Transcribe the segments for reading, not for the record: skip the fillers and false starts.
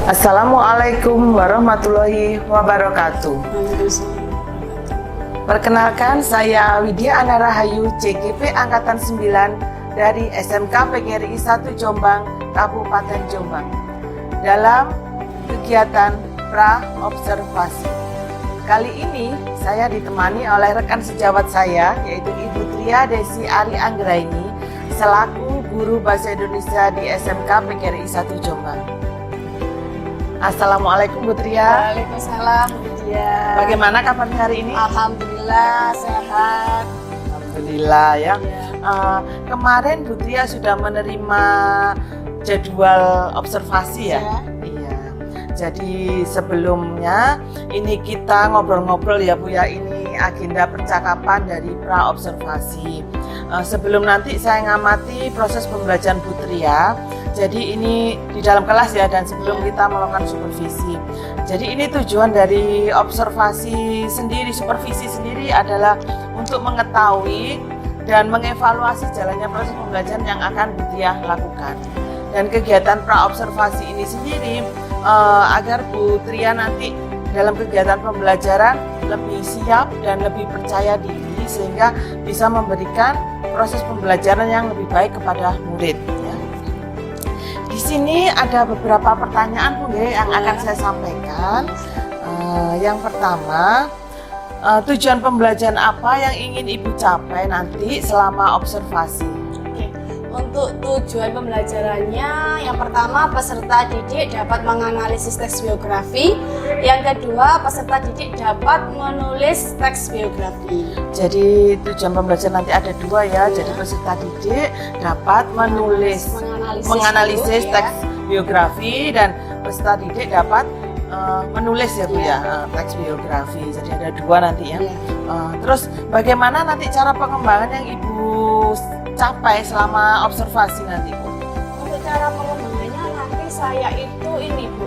Assalamualaikum warahmatullahi wabarakatuh. Perkenalkan, saya Widya Ana Rahayu, CGP Angkatan 9 dari SMK PGRI 1 Jombang, Kabupaten Jombang, dalam kegiatan pra-observasi. Kali ini saya ditemani oleh rekan sejawat saya, yaitu Ibu Tria Desi Ari Anggraini, selaku guru Bahasa Indonesia di SMK PGRI 1 Jombang. Assalamualaikum Bu Tria. Waalaikumsalam Bu Tria. Bagaimana kabarnya hari ini? Alhamdulillah sehat. Alhamdulillah ya. Kemarin Bu Tria sudah menerima jadwal observasi ya? Iya. Jadi sebelumnya ini kita ngobrol-ngobrol ya Bu ya, ini agenda percakapan dari pra observasi. Sebelum nanti saya ngamati proses pembelajaran Bu Tria. Jadi ini di dalam kelas ya, dan sebelum kita melakukan supervisi. Jadi ini tujuan dari observasi sendiri, supervisi sendiri adalah untuk mengetahui dan mengevaluasi jalannya proses pembelajaran yang akan Bu Tria lakukan. Dan kegiatan pra-observasi ini sendiri agar Bu Tria nanti dalam kegiatan pembelajaran lebih siap dan lebih percaya diri, sehingga bisa memberikan proses pembelajaran yang lebih baik kepada murid. Di sini ada beberapa pertanyaan Bu yang akan saya sampaikan. Yang pertama, tujuan pembelajaran apa yang ingin Ibu capai nanti selama observasi? Untuk tujuan pembelajarannya, yang pertama peserta didik dapat menganalisis teks biografi, yang kedua peserta didik dapat menulis teks biografi. Jadi tujuan pembelajaran nanti ada dua ya. Jadi peserta didik dapat menganalisis teks biografi, dan peserta didik dapat menulis ya Bu ya, teks biografi. Jadi ada dua nanti ya. Terus bagaimana nanti cara pengembangan yang Ibu capai selama observasi nanti Bu? Untuk cara pengembangannya nanti saya itu ini Bu,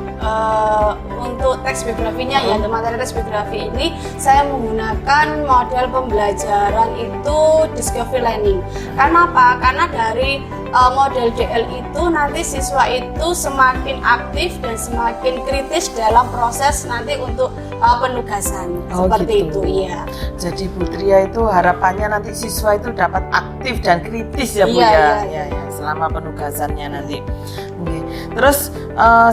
untuk teks biografinya ya, untuk materi teks biografi ini saya menggunakan model pembelajaran itu discovery learning. Karena apa? Karena dari model DL itu nanti siswa itu semakin aktif dan semakin kritis dalam proses nanti untuk penugasan. Seperti gitu. Itu ya. Jadi Bu Tria itu harapannya nanti siswa itu dapat aktif dan kritis ya Bu ya. Selama penugasannya nanti. Terus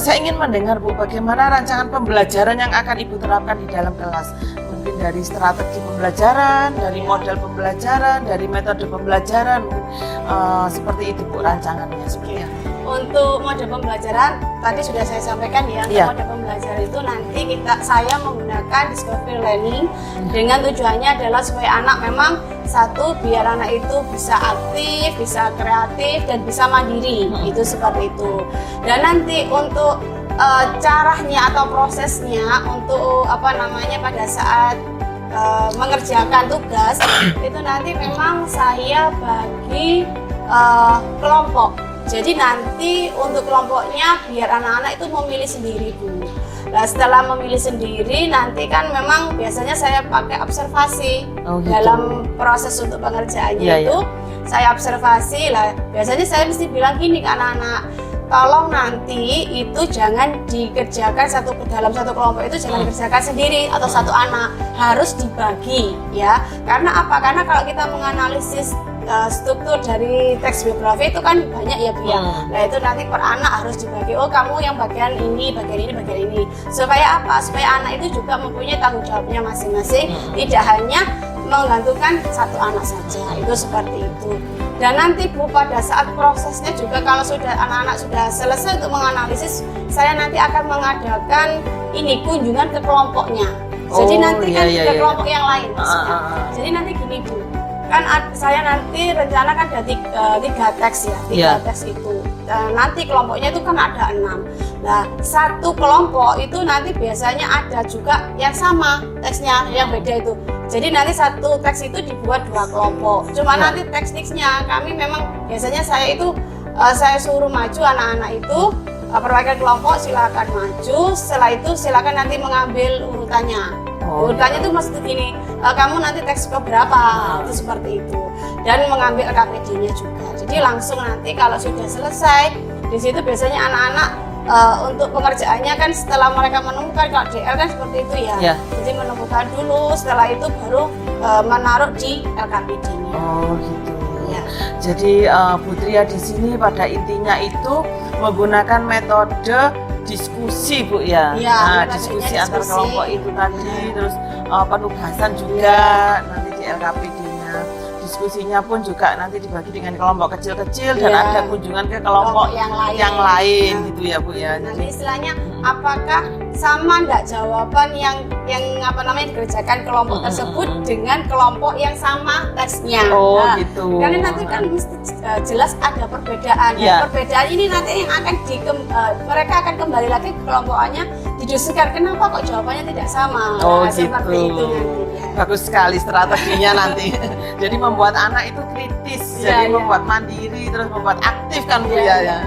saya ingin mendengar Bu, bagaimana rancangan pembelajaran yang akan Ibu terapkan di dalam kelas? Mungkin dari strategi pembelajaran, dari model pembelajaran, dari metode pembelajaran, mungkin seperti itu Bu rancangannya seperti apa? Untuk model pembelajaran tadi sudah saya sampaikan ya. Untuk model pembelajaran itu nanti saya menggunakan discovery learning dengan tujuannya adalah supaya anak memang biar anak itu bisa aktif, bisa kreatif, dan bisa mandiri. Itu seperti itu. Dan nanti untuk caranya atau prosesnya untuk pada saat mengerjakan tugas itu nanti memang saya bagi kelompok. Jadi nanti untuk kelompoknya biar anak-anak itu memilih sendiri Bu. Nah setelah memilih sendiri nanti kan memang biasanya saya pakai observasi dalam proses untuk pengerjaannya itu. Saya observasi lah, biasanya saya mesti bilang gini ke anak-anak, tolong nanti itu jangan dikerjakan dalam satu kelompok itu jangan dikerjakan sendiri atau satu anak, harus dibagi ya. Karena apa? Karena kalau kita menganalisis struktur dari teks biografi itu kan banyak ya Bu ya. Nah itu nanti per anak harus dibagi. Oh kamu yang bagian ini, bagian ini. Supaya apa? Supaya anak itu juga mempunyai tanggung jawabnya masing-masing. Tidak hanya menggantungkan satu anak saja. Itu seperti itu. Dan nanti Bu pada saat prosesnya juga kalau sudah anak-anak sudah selesai untuk menganalisis, saya nanti akan mengadakan kunjungan ke kelompoknya. Jadi nanti kan ke kelompok yang lain maksudnya. Jadi nanti gini Bu, kan saya nanti rencana kan ada tiga teks ya, tiga teks itu. Nanti kelompoknya itu kan ada 6. Nah satu kelompok itu nanti biasanya ada juga yang sama teksnya, yang beda itu. Jadi nanti satu teks itu dibuat 2 kelompok. Cuma nanti tekniknya kami memang biasanya saya suruh maju anak-anak itu, perwakilan kelompok silakan maju. Setelah itu silakan nanti mengambil urutannya. Urutannya itu maksudnya gini, kamu nanti teks ke berapa, itu seperti itu. Dan mengambil KPD-nya juga. Jadi langsung nanti kalau sudah selesai, di situ biasanya anak-anak untuk pengerjaannya kan setelah mereka menemukan, kalau DL kan seperti itu ya. Jadi menemukan dulu, setelah itu baru menaruh di LKPD-nya. Oh gitu. Ya. Jadi Bu Tria di sini pada intinya itu menggunakan metode diskusi Bu ya. Nah, diskusi antar kelompok itu tadi, terus penugasan juga nanti di LKPD-nya. Diskusinya pun juga nanti dibagi dengan kelompok kecil-kecil dan ada kunjungan ke kelompok yang lain gitu ya Bu ya. Nanti istilahnya apakah sama enggak jawaban yang dikerjakan kelompok tersebut dengan kelompok yang sama teksnya. Gitu. Karena nanti kan mesti jelas ada perbedaan. Perbedaan ini nanti yang akan mereka akan kembali lagi ke kelompokannya, didiskusikan kenapa kok jawabannya tidak sama. Gitu. Seperti itu nantinya. Bagus sekali strateginya nanti. Jadi membuat anak itu kritis, jadi membuat mandiri, terus membuat aktif kan Bu ya.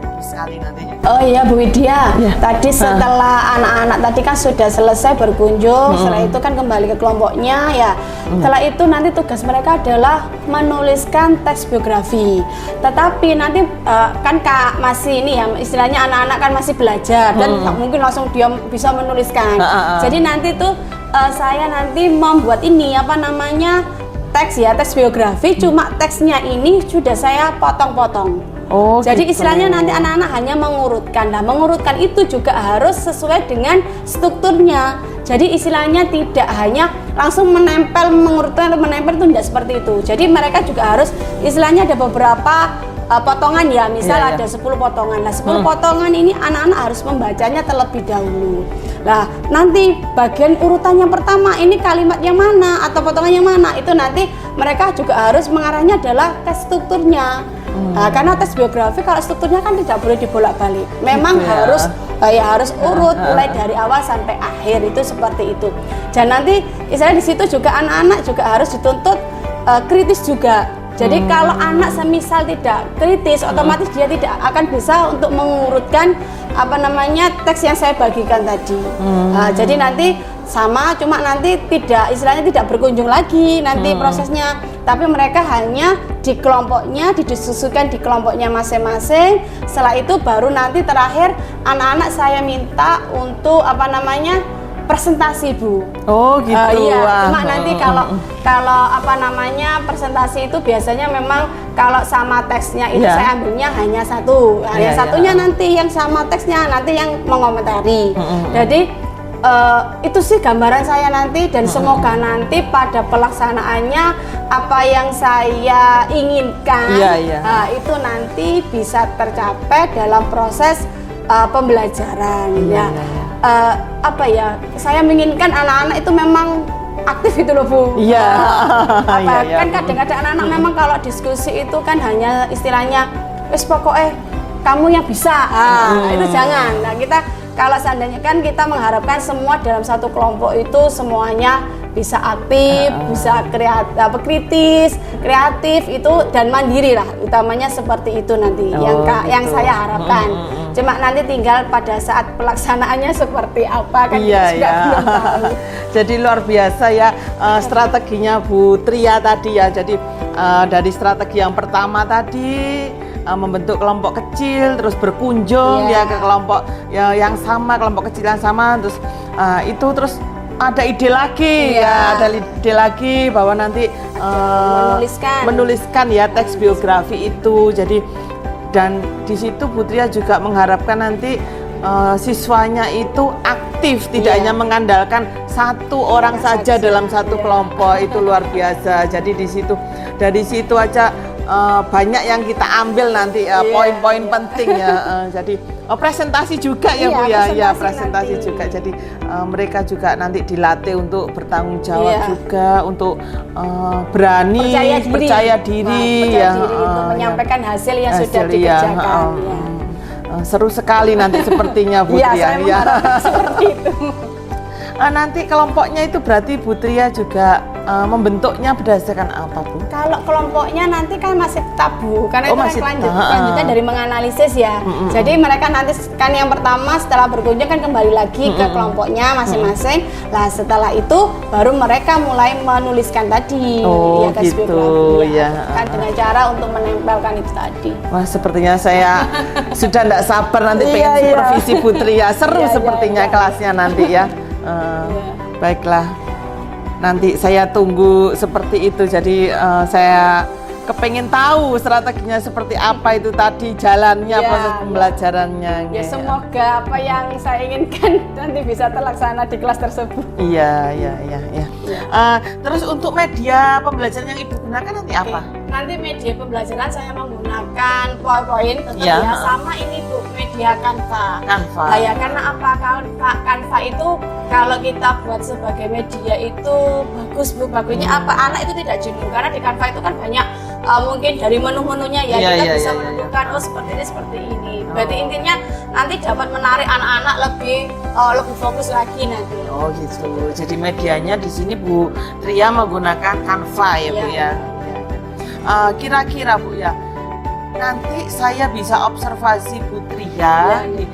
Bagus sekali nanti. Oh iya Bu Widya, tadi setelah anak-anak tadi kan sudah selesai berkunjung, setelah itu kan kembali ke kelompoknya ya. Setelah itu nanti tugas mereka adalah menuliskan teks biografi. Tetapi nanti kan Kak masih ini ya, istilahnya anak-anak kan masih belajar dan mungkin langsung dia bisa menuliskan. Jadi nanti tuh saya nanti membuat ini teks biografi, cuma teksnya ini sudah saya potong-potong. Jadi gitu. istilahnya nanti anak-anak hanya mengurutkan. Nah, mengurutkan itu juga harus sesuai dengan strukturnya. Jadi istilahnya tidak hanya langsung mengurutkan itu tidak seperti itu. Jadi mereka juga harus istilahnya ada beberapa potongan ya, misal ada 10 potongan. Nah, 10 potongan ini anak-anak harus membacanya terlebih dahulu. Nah, nanti bagian urutan yang pertama ini kalimat yang mana atau potongan yang mana, itu nanti mereka juga harus mengarahnya adalah ke strukturnya. Karena tes biografi kalau strukturnya kan tidak boleh dibolak-balik. Memang harus urut mulai dari awal sampai akhir, itu seperti itu. Dan nanti istilahnya di situ juga anak-anak juga harus dituntut kritis juga. Jadi kalau anak semisal tidak kritis, otomatis dia tidak akan bisa untuk mengurutkan teks yang saya bagikan tadi. Jadi nanti sama, cuma nanti tidak berkunjung lagi nanti prosesnya, tapi mereka hanya di kelompoknya, didiskusikan di kelompoknya masing-masing. Setelah itu baru nanti terakhir anak-anak saya minta untuk presentasi Bu. Gitu. Iya, cuma nanti kalau presentasi itu biasanya memang kalau sama teksnya itu saya ambilnya hanya satu. Yang satunya nanti yang sama teksnya nanti yang mengomentari. Jadi itu sih gambaran saya nanti, dan semoga nanti pada pelaksanaannya apa yang saya inginkan itu nanti bisa tercapai dalam proses pembelajaran. Saya menginginkan anak-anak itu memang aktif gitu loh Bu. Kan kadang-kadang anak-anak memang kalau diskusi itu kan hanya istilahnya wis pokoknya kamu yang bisa. Itu jangan. Nah, kita kalau seandainya kan kita mengharapkan semua dalam satu kelompok itu semuanya bisa aktif, bisa kritis, kreatif itu, dan mandiri lah, utamanya seperti itu nanti yang saya harapkan. Cuma nanti tinggal pada saat pelaksanaannya seperti apa kan kita sudah belum tahu. Jadi luar biasa ya strateginya Bu Tria tadi ya. Jadi dari strategi yang pertama tadi membentuk kelompok kecil, terus berkunjung ke kelompok yang sama, kelompok kecil yang sama, terus itu terus ada ide lagi ada ide lagi bahwa nanti menuliskan teks biografi itu. Jadi dan di situ Bu Tria juga mengharapkan nanti siswanya itu aktif, tidak hanya mengandalkan satu orang saja dalam satu kelompok. Itu luar biasa. Jadi dari situ aja banyak yang kita ambil nanti poin-poin penting ya. Jadi presentasi juga ya Bu ya, presentasi nanti juga. Jadi mereka juga nanti dilatih untuk bertanggung jawab juga, untuk berani, percaya diri untuk menyampaikan hasil yang sudah dikerjakan. Seru sekali nanti sepertinya Bu Tria. Seperti itu. Nanti kelompoknya itu berarti Bu Tria juga membentuknya berdasarkan apa, Bu? Kalau kelompoknya nanti kan masih tabu, karena itu masih kan lanjutnya dari menganalisis ya. Jadi mereka nanti kan yang pertama setelah berkunjung kan kembali lagi ke kelompoknya masing-masing. Lah setelah itu baru mereka mulai menuliskan tadi, ya gitu ya. Kan dengan cara untuk menempelkan itu tadi. Wah, sepertinya saya sudah tidak sabar nanti pengen supervisi Putri ya. Seru sepertinya kelasnya nanti ya. Baiklah. Nanti saya tunggu seperti itu. Jadi saya kepengen tahu strateginya seperti apa itu tadi, jalannya, proses pembelajarannya. Ya semoga apa yang saya inginkan nanti bisa terlaksana di kelas tersebut. Iya. Terus untuk media pembelajaran yang Ibu gunakan nanti apa? Nanti media pembelajaran saya menggunakan PowerPoint tetap ya, sama ini Bu, media Canva. Nah ya karena apa? Canva itu kalau kita buat sebagai media itu bagus Bu, bagusnya apa? Anak itu tidak jenuh karena di Canva itu kan banyak mungkin dari menu-menunya ya, kita bisa menentukan oh seperti ini. Berarti intinya nanti dapat menarik anak-anak lebih fokus lagi nanti. Oh gitu. Jadi medianya di sini Bu Tria menggunakan Canva ya Bu ya. Kira-kira Bu ya, nanti saya bisa observasi Bu Tria di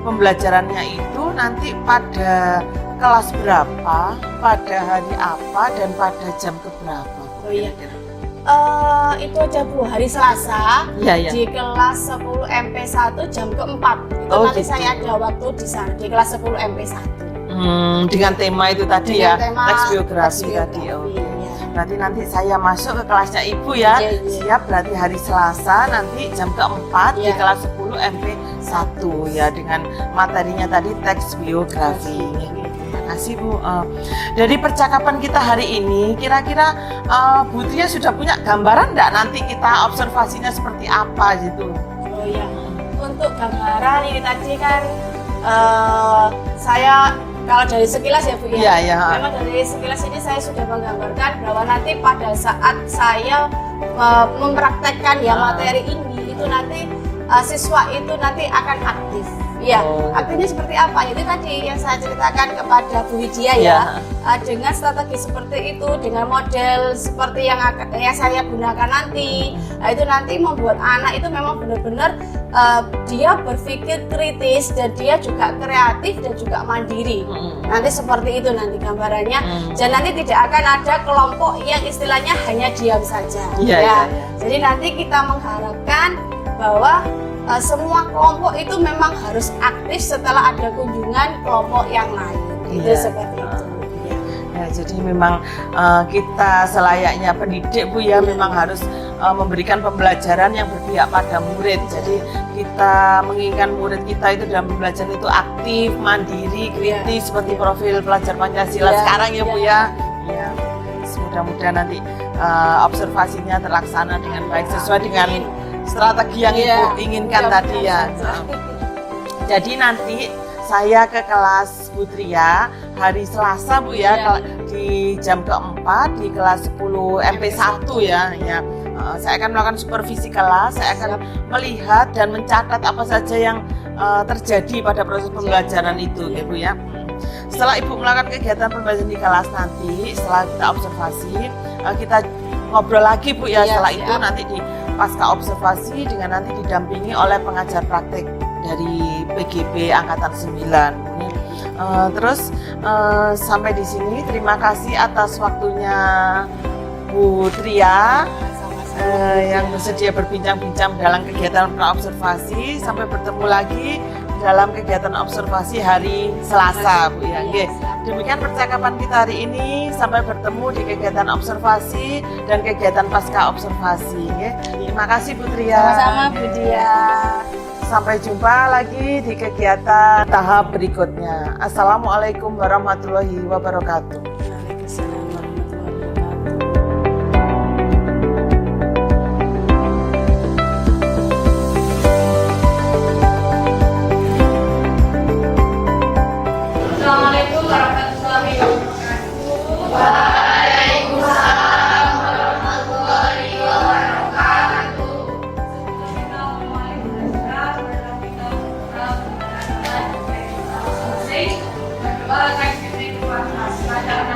pembelajarannya itu nanti pada kelas berapa, pada hari apa, dan pada jam keberapa? Oh iya. Itu aja Bu, hari Selasa di kelas 10 MP1 jam keempat itu nanti gitu. Saya ada waktu di sana di kelas 10 MP1 dengan tema itu tadi dengan ya, teks biografi tadi. Berarti nanti saya masuk ke kelasnya Ibu ya. Siap, berarti hari Selasa nanti jam keempat di kelas 10 MP1 ya, dengan materinya tadi teks biografi. Terima kasih Bu. Dari percakapan kita hari ini, kira-kira Bu Tria sudah punya gambaran enggak nanti kita observasinya seperti apa gitu? Oh iya, untuk gambaran ini tadi kan saya kalau dari sekilas ya Bu ya, memang dari sekilas ini saya sudah menggambarkan bahwa nanti pada saat saya mempraktekkan ya materi ini, itu nanti siswa itu nanti akan aktif. Ya, aktifnya seperti apa? Itu tadi yang saya ceritakan kepada Bu Widya ya. Dengan strategi seperti itu, dengan model seperti yang saya gunakan nanti, itu nanti membuat anak itu memang benar-benar dia berpikir kritis dan dia juga kreatif dan juga mandiri. Nanti seperti itu nanti gambarannya. Dan nanti tidak akan ada kelompok yang istilahnya hanya diam saja. Jadi nanti kita mengharapkan bahwa semua kelompok itu memang harus aktif setelah ada kunjungan kelompok yang lain. Itu seperti itu. Ya, jadi memang kita selayaknya pendidik Bu ya, memang harus memberikan pembelajaran yang berpihak pada murid. Jadi kita menginginkan murid kita itu dalam pembelajaran itu aktif, mandiri, kritis seperti profil pelajar Pancasila sekarang ya Bu ya. Mudah-mudahan nanti observasinya terlaksana dengan baik sesuai dengan strategi yang Ibu inginkan tadi ya. Jadi nanti saya ke kelas Bu Tria hari Selasa Bu ya, di jam keempat di kelas 10 MP1 ya. Saya akan melakukan supervisi kelas, saya akan melihat dan mencatat apa saja yang terjadi pada proses pembelajaran itu ya Bu ya. Setelah Ibu melakukan kegiatan pembelajaran di kelas nanti, setelah kita observasi, kita ngobrol lagi Bu ya. Setelah itu nanti di pasca observasi dengan nanti didampingi oleh pengajar praktek dari PGB Angkatan 9. Terus sampai di sini terima kasih atas waktunya Bu Tria yang bersedia berbincang-bincang dalam kegiatan observasi. Sampai bertemu lagi dalam kegiatan observasi hari Selasa Bu ya. Demikian percakapan kita hari ini. Sampai bertemu di kegiatan observasi dan kegiatan pasca observasi. Terima kasih Bu Tria. Sama-sama Bu Dia. Sampai jumpa lagi di kegiatan tahap berikutnya. Assalamualaikum warahmatullahi wabarakatuh. Waalaikumsalam warahmatullahi wabarakatuh. Assalamualaikum warahmatullahi wabarakatuh. Terima kasih.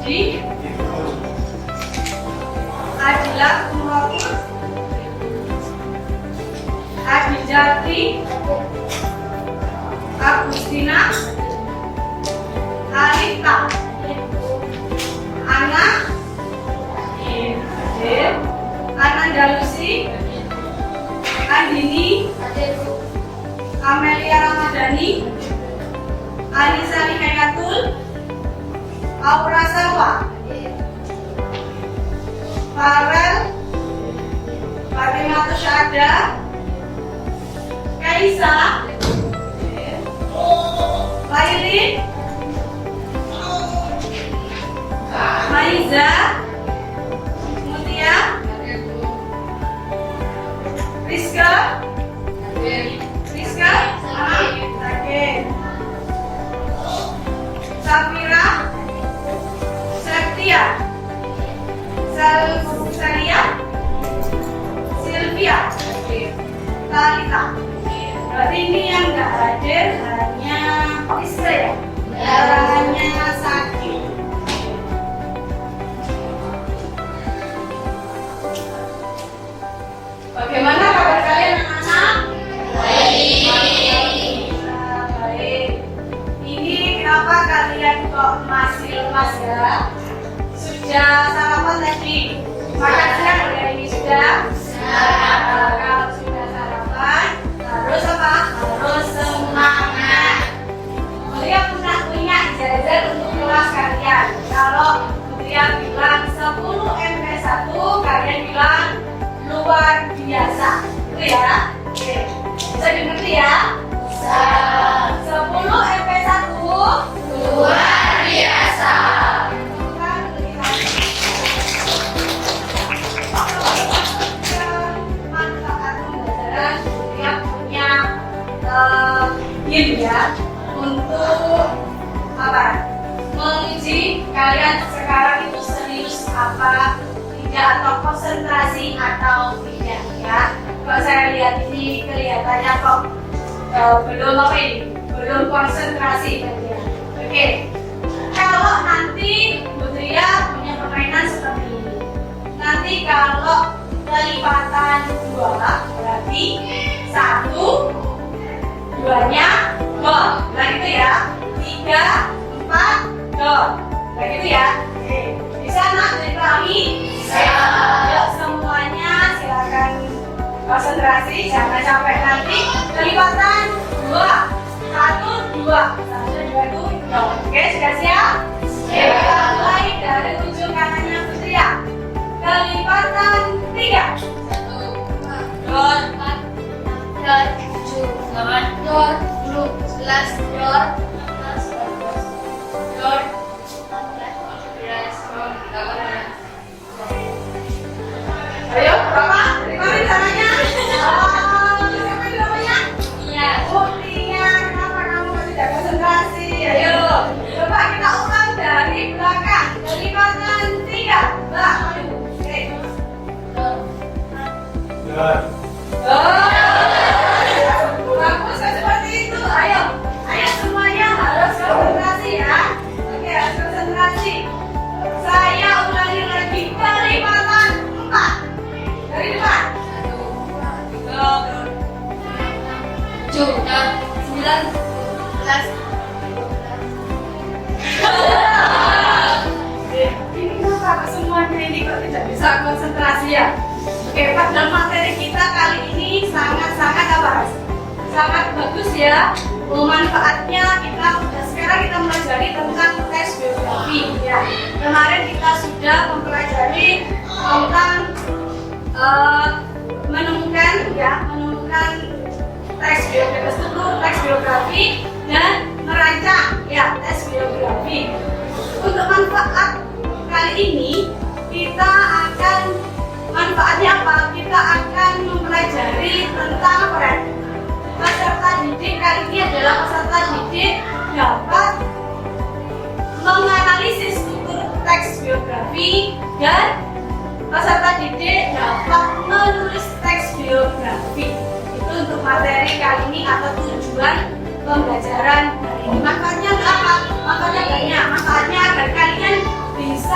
Budi, Adila Kumroki, Adijati, Agustina, Alita, Ana, Anandalusi, Andini, Amelia Ramadhani, Anissa Lihayatul, Aura Salwa, Farel, Fatimah Syahda, Kaisa, Lairin, Maiza, Mutia, Rizka, Safira, Septia, Salia, Sylvia, Talita. Berarti ini yang nggak hadir hanya Rizka ya? Hanya sakit. Bagaimana kabar kalian anak-anak? Baik. Ini kenapa kalian kok masih lemas ya? Sudah sarapan tadi? Makan siang hari ini sudah? Kalau sudah sarapan, harus apa? Harus semangat. Mulia punya jajan untuk kelas kalian. Kalau Mulia bilang 10 MP1, kalian bilang luar biasa. Itu ya? Oke. Bisa dimengerti ya? Bisa. 10 MP1 luar biasa. Manfaat pembelajaran yang punya ya untuk apa? Menguji kalian sekarang itu serius apa tidak, atau konsentrasi atau tidak ya. Kalau saya lihat ini kelihatannya kok belum apa ini, belum konsentrasi ya. Oke, kalau nanti Putria punya permainan seperti ini, nanti kalau kelipatan 2 berarti 1, 2-nya dot, nah gitu ya. 3, 4 dot, nah gitu ya. Oke, bisa nak dipahami? Yuk semuanya silakan konsentrasi, jangan sampai nanti kelipatan 2, 1, 2, 1, 2 itu dot. Oke, sudah siap? Kita mulai dari ujung kanannya Putria. Kelipatan 3 dot, 4 dot, 7 dot, 10 11 dot, 14 dot, 15 dot, 18. Ayo, Bapak, dari mana caranya? Siapa yang namanya? Iya. Buktinya, kenapa kamu tidak konsentrasi? Ayo, coba kita ulang dari belakang. Kelipatan 3, Mbak. Oke. Bagus kan seperti itu. Ayo semuanya harus konsentrasi ya. Oke, harus konsentrasi. Saya ulangi lagi, kelipatan 4 dari depan. 7 dan 9 11. Ini kenapa semuanya ini kok tidak bisa konsentrasi ya? Oke, pada materi kita kali ini sangat apa? Sangat bagus ya. Manfaatnya sekarang kita mempelajari tentang tes biografi ya. Kemarin kita sudah mempelajari tentang menemukan teks biografi dan merancang ya tes biografi. Untuk manfaat kali ini manfaatnya apa? Kita akan mempelajari tentang peserta didik. Kali ini adalah peserta didik dapat menganalisis struktur teks biografi dan peserta didik dapat menulis teks biografi. Itu untuk materi kali ini atau tujuan pembelajaran hari ini. Manfaatnya apa? Manfaatnya banyak. Manfaatnya agar kalian bisa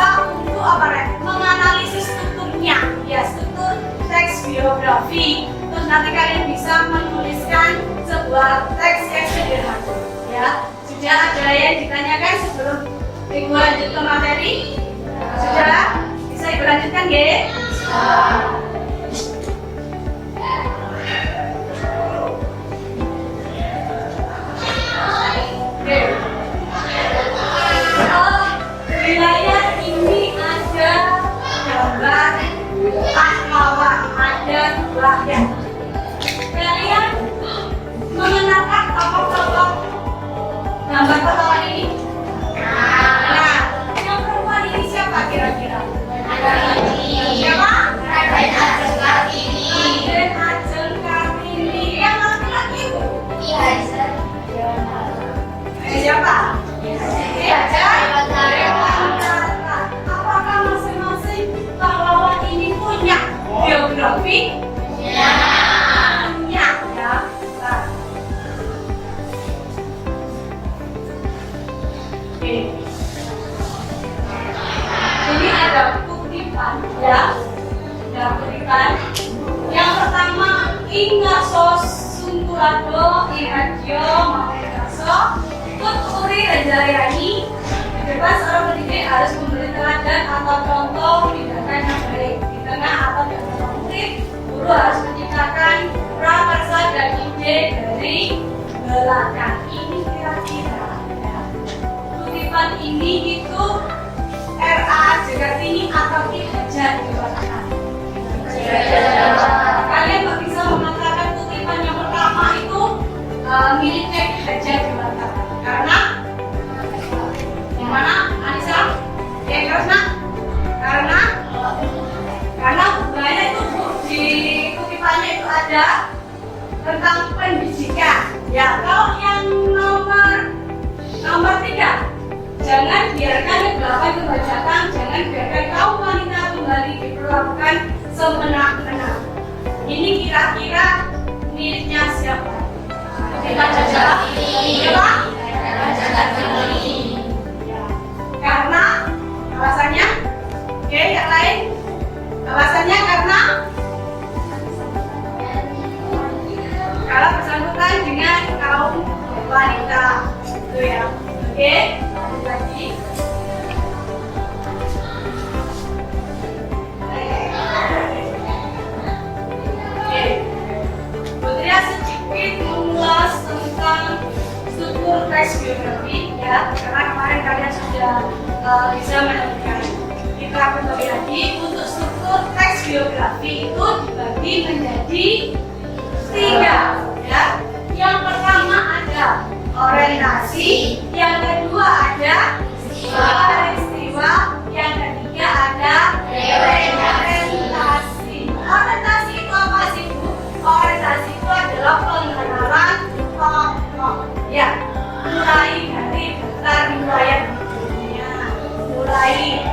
gambar pertama ini? Nah, yang perempuan ini siapa kira-kira? Siapa? Raden Ajeng Kartini. Yang laki-laki itu? Siapa? Apakah masing-masing pahlawan ini punya biografi? Punya ya. Oke. Ini ada kutipan ya. Ada kutipan. Yang pertama, Ingasos Sungkurado Iradio Mamekaso Tuturi Rajarayani. Di depan seorang pendidik harus memberi teladan atau contoh tindakan yang baik. Di tengah atau di antara murid, guru harus menciptakan prakarsa dan ide dari belakang. Ini kira-kira ya. Kutipan ini itu R.A. Kartini atau Ki Hajar Dewantara. Kalian nggak bisa mengatakan kutipan yang pertama itu miliknya Ki Hajar Dewantara karena yang mana Anissa? Karena hubungannya itu di kutipannya itu ada tentang pendidikan. Ya, kalau yang nomor 3, jangan biarkan kegelapan kebajakan, jangan biarkan kaum wanita kembali diperlakukan semena-mena. Ini kira-kira miliknya siapa? Kita jajak siapa? Karena alasannya, oke, yang lain. Alasannya karena kalau bersangkutan dengan kaum wanita, itu ya. Oke, lanjut lagi. Oke, Putri sedikit mengulas tentang struktur teks biografi ya, karena kemarin kalian sudah bisa menemukan. Kita kembali lagi untuk struktur teks biografi itu dibagi menjadi 3 ya. Yang pertama ada orientasi, yang kedua ada peristiwa, yang ketiga ada orientasi. Orientasi itu apa sih, Bu? Orientasi itu adalah pengenalan tokoh ya, mulai dari daftar riwayat hidupnya, mulai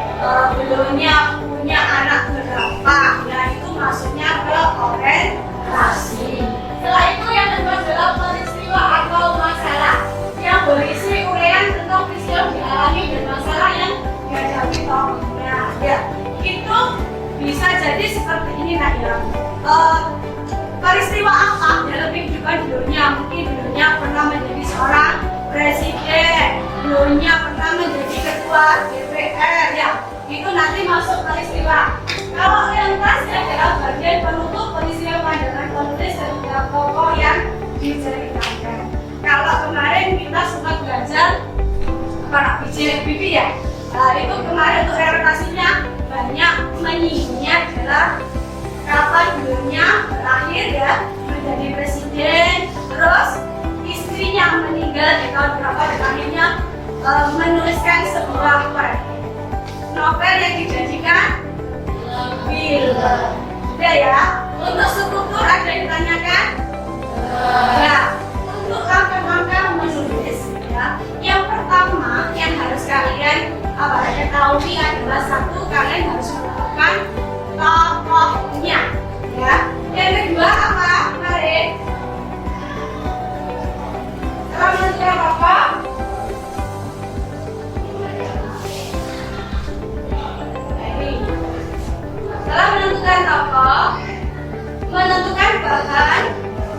beliaunya punya anak berapa, ya itu masuknya ke orientasi. Setelah itu yang kedua adalah peristiwa atau masalah yang berisi uraian tentang peristiwa dialami dan masalah yang dihadapi tokohnya. Ya, itu bisa jadi seperti ini nah ya. Peristiwa apa dalam kehidupan dulunya? Mungkin dulunya pernah menjadi seorang presiden, dulunya pernah menjadi ketua DPR ya. Itu nanti masuk peristiwa. Kalau orientasi adalah bagian penutup peristiwa pandangan penulis dan tokoh yang diceritakan. Kalau kemarin kita sempat belajar para bibi ya, itu kemarin untuk orientasinya banyak menyinggungnya adalah kapan dulunya berakhir ya menjadi presiden, terus istrinya meninggal di tahun berapa dan akhirnya menuliskan sebuah novel yang dijadikan film. Sudah ya. Untuk struktur ada yang ditanyakan? Nah, untuk langkah-langkah menulis ya, yang pertama yang harus kalian ketahui adalah satu, kalian harus menentukan tokohnya ya. Yang kedua apa? Mari. Setelah menentukan tokoh, setelah menentukan tokoh, menentukan bahan,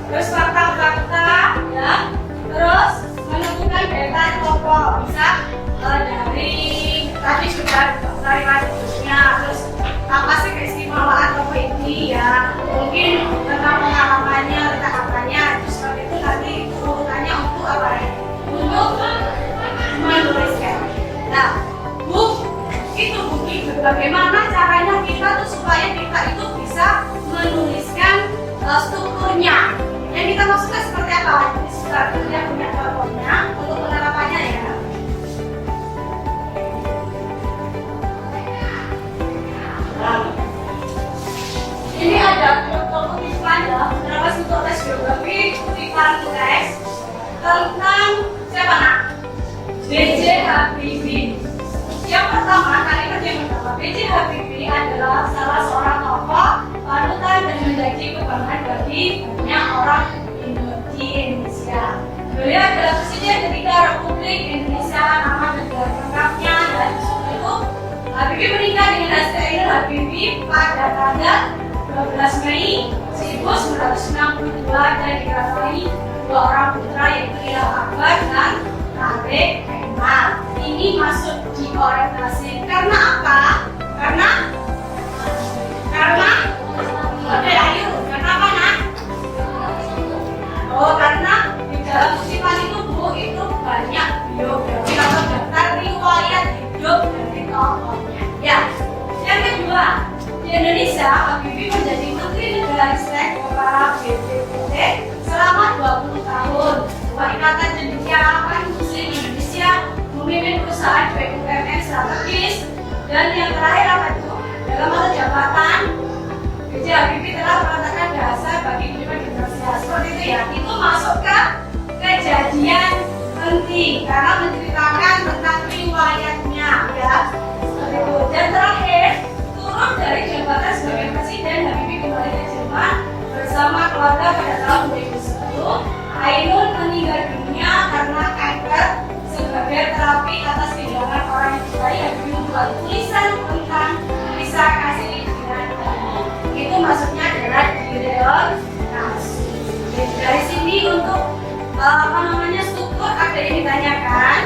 terus fakta-fakta ya, terus menentukan data tokoh, bisa dari tadi sudah dari hidupnya, terus apa sih keistimewaan tokoh ini ya, mungkin tentang pengalamannya, tentang apanya, terus seperti itu nanti urutannya untuk apa ya, untuk menuliskan. Nah, itu bukti bagaimana caranya kita tuh supaya kita itu bisa menuliskan strukturnya. Yang kita maksudkan seperti apa? Strukturnya punya tokohnya untuk penerapannya fun facts tentang siapa nak? B.J. Habibie. Yang pertama, kalimat yang pertama, B.J. Habibie adalah salah seorang tokoh panutan dan menjadi kebanggaan bagi banyak orang di Indonesia. Beliau adalah Presiden ketiga Republik Indonesia, nama dan gelar lengkapnya, dan itu Habibie menikah dengan Ainul Habibie pada tanggal 12 Mei 1962 dan dikaruniai dua orang putra yaitu Ilham Akbar dan Taufik Kemal. Ini masuk di orientasi karena apa? Karena oke, ayo, karena apa nak? Oh, karena di dalam musiman itu Bu, itu banyak biografi atau daftar riwayat hidup dari tokohnya. Ya, yang kedua, di Indonesia Habibie menjadi Menteri Negara Kepala BPPT selama 20 tahun. Ikatan Cendekiawan Muslim Indonesia, memimpin perusahaan BUMN strategis, dan yang terakhir apa itu? Dalam masa jabatan, B.J. Habibie telah meletakkan dasar bagi kehidupan Indonesia. Seperti itu ya. Itu masuk ke kejadian penting karena menceritakan tentang riwayatnya ya. Seperti itu. Dan terakhir, turun dari jabatan sebagai Presiden, Habibie kembali ke Jerman bersama keluarga pada tahun 2010. Ainul meninggal dunia karena kanker. Sebagai terapi atas kehilangan orang yang dicintai, Habibie membuat tulisan tentang kisah kasih dengan Ainul. Itu maksudnya adalah direlokasi. Dari sini untuk struktur ada yang ditanyakan.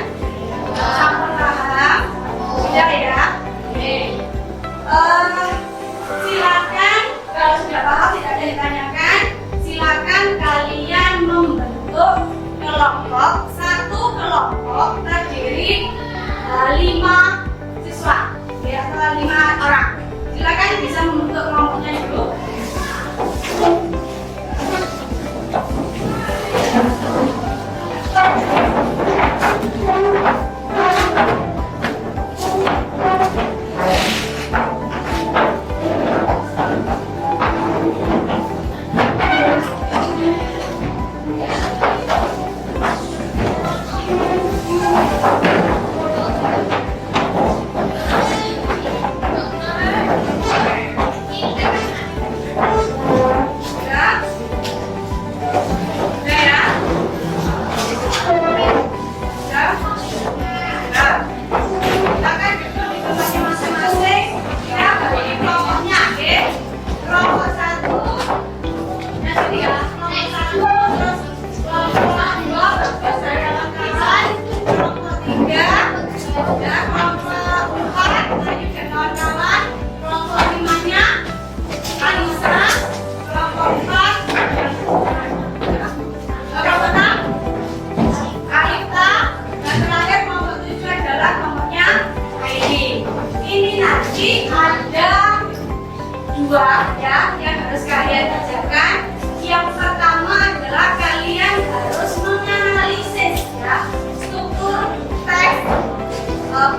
Sampun paham? Sudah ya? Silakan kalau sudah paham tidak ada yang ditanyakan. Silakan kalian membentuk kelompok. Satu kelompok terdiri 5 siswa ya, atau 5 orang. Silakan bisa membentuk kelompoknya dulu.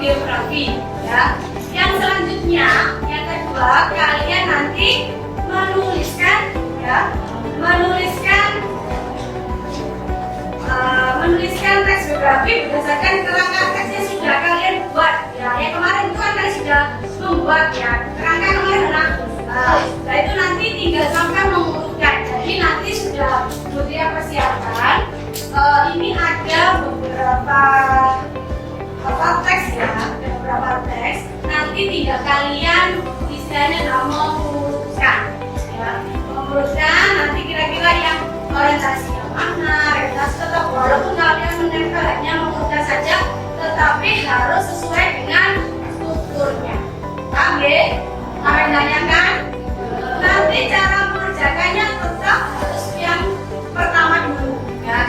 Biografi ya. Yang selanjutnya, yang kedua, kalian nanti menuliskan teks biografi berdasarkan kerangka teks yang sudah kalian buat ya. Yang kemarin itu kan kalian sudah membuat ya kerangka kemarin nah itu nanti tinggal sampai mengurutkan. Jadi nanti sudah Mutia persiapkan ini ada beberapa teks ya, ada beberapa teks. Nanti tinggal kalian istilahnya mengurutkan ya. Mengurutkan nanti kira-kira yang orientasi yang mana, orientasi tetap walaupun kalian menempel hanya mengurutkan saja, tetapi harus sesuai dengan strukturnya. Paham ya? Kalian tanyakan? Nanti cara mengerjakannya tetap harus yang pertama dulu ya,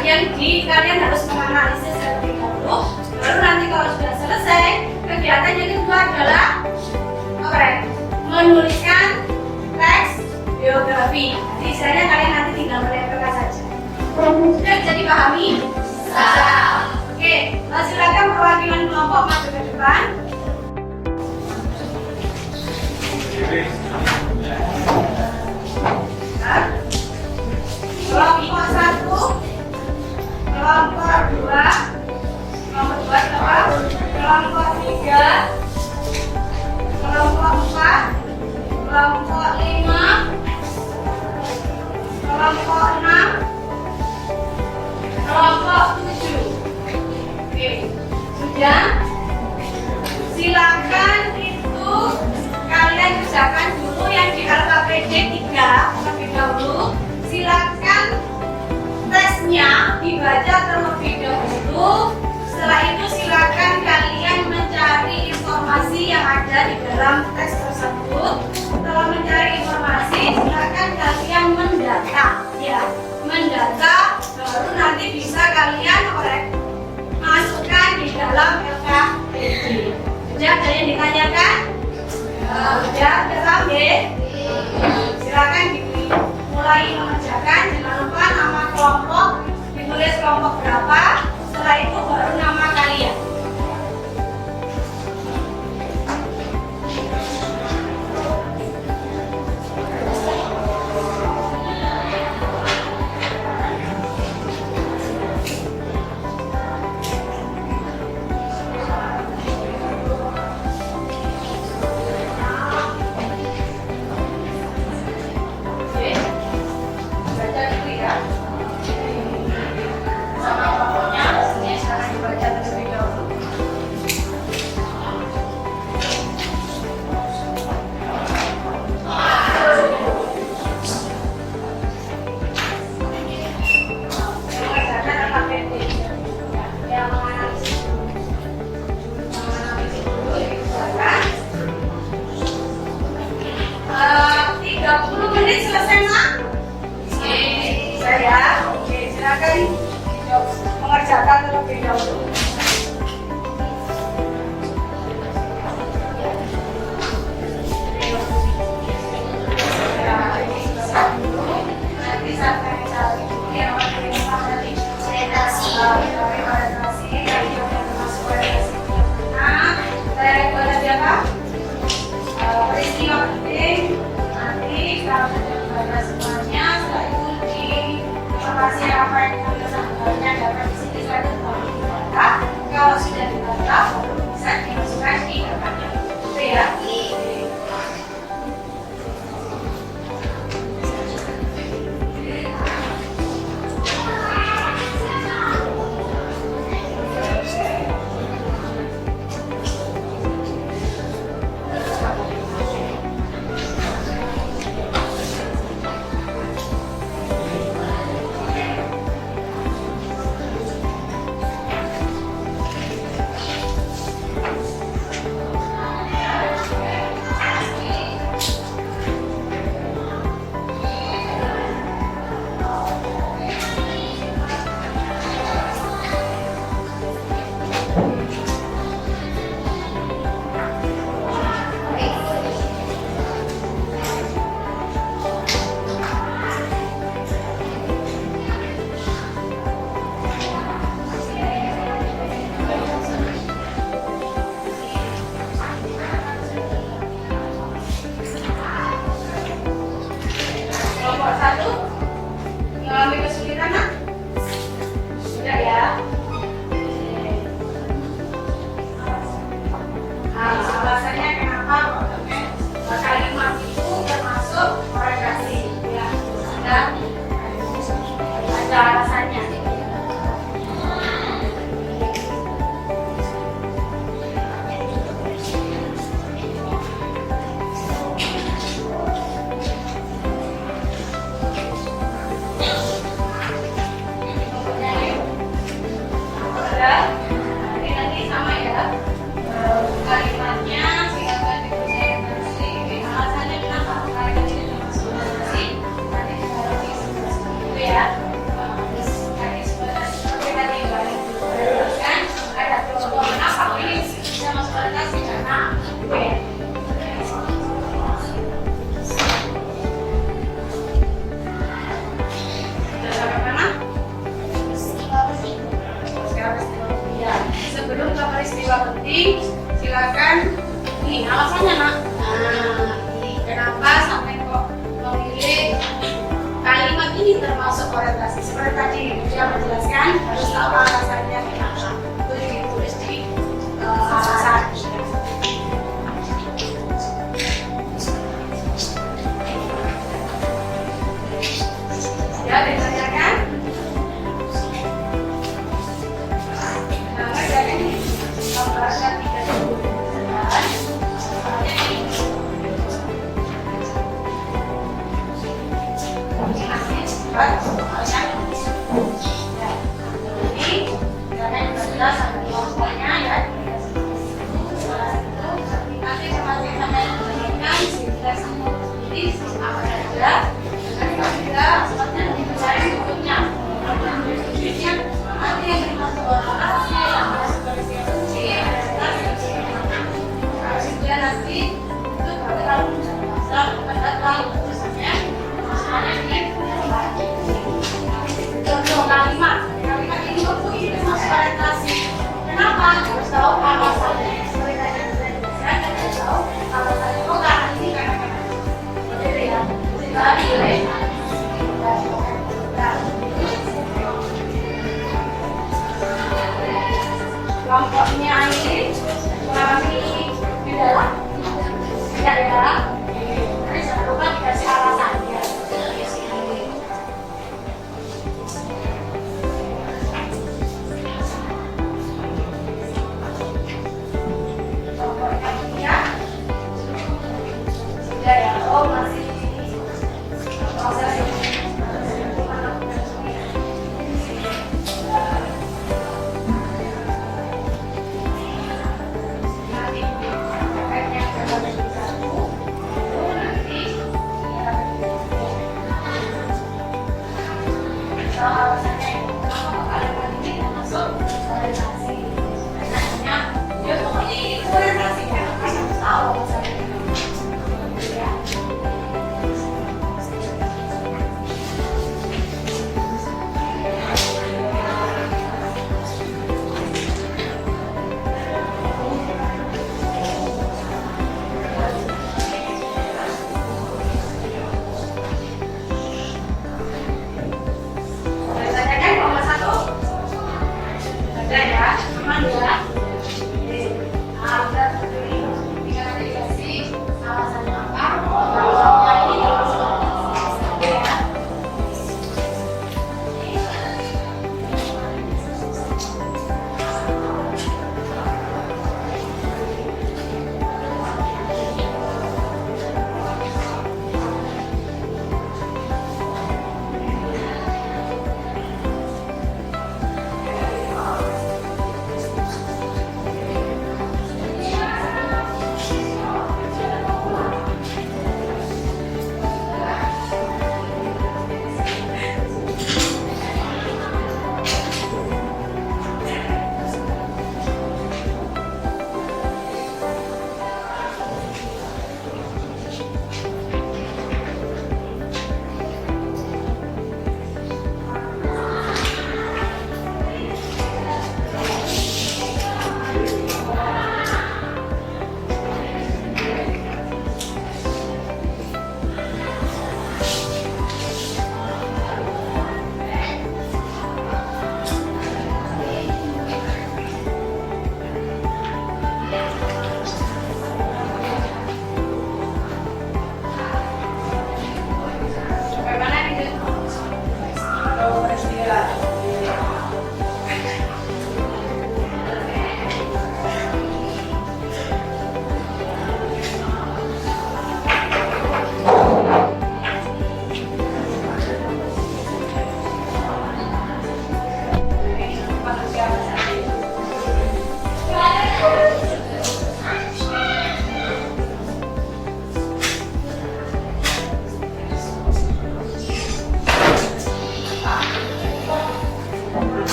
kalian harus menganalisis terlebih dahulu. Baru nanti kalau sudah selesai, kegiatan yang kedua adalah menuliskan teks biografi. Jadi istilahnya kalian nanti tinggal menempelkan saja. Sudah bisa dipahami? Oke, silakan perwakilan kelompok maju ke depan. Kelompok 1 kelompok 5, kelompok 6, kelompok 7. Oke, sudah. Silakan itu kalian kerjakan dulu yang di LKPD 3 terlebih dahulu. Silakan tesnya dibaca terlebih dahulu. Setelah itu silakan kalian mencari informasi yang ada di dalam tes tersebut. Setelah mencari informasi, silakan kalian mendata, ya, mendata, baru nanti bisa kalian masukkan di dalam LKPD. Sudah ada yang ditanyakan? Sudah paham ya? Silakan dimulai mengerjakan. Jangan lupa nama kelompok, ditulis kelompok berapa. Setelah itu baru nama kalian. Mengerjakan terlebih dahulu. Nanti saat kami cari yang dari orientasi, peristiwa penting. Nanti kalau sudah membaca semuanya, setelah itu di informasi apa yang kita sampaikan dapat di sini saya dibaca. Kalau sudah dibaca, baru bisa dimasukkan di dalamnya. Itu ya. Kelompok 1 mengalami kesulitan, nak? Sudah ya. Alasannya kenapa kalimat itu termasuk orientasi, ya. Sudah ada alasannya. Nanti sama ya, kalimatnya silakan dipercaya bersih. Alasannya kenapa kalimat ini termasuk bersih? Nanti ditaruh di sebelah itu ya. Di sebelah seperti tadi kan ada kelompok kenapa ini bisa masuk orientasi karena oke. Sebelum ke peristiwa penting, silakan ini alasannya, nak. Kenapa sampai kok memilih kalimat ini termasuk orientasi? Seperti tadi dia menjelaskan, harus tahu alasannya kenapa. Itu ditulis di alasan.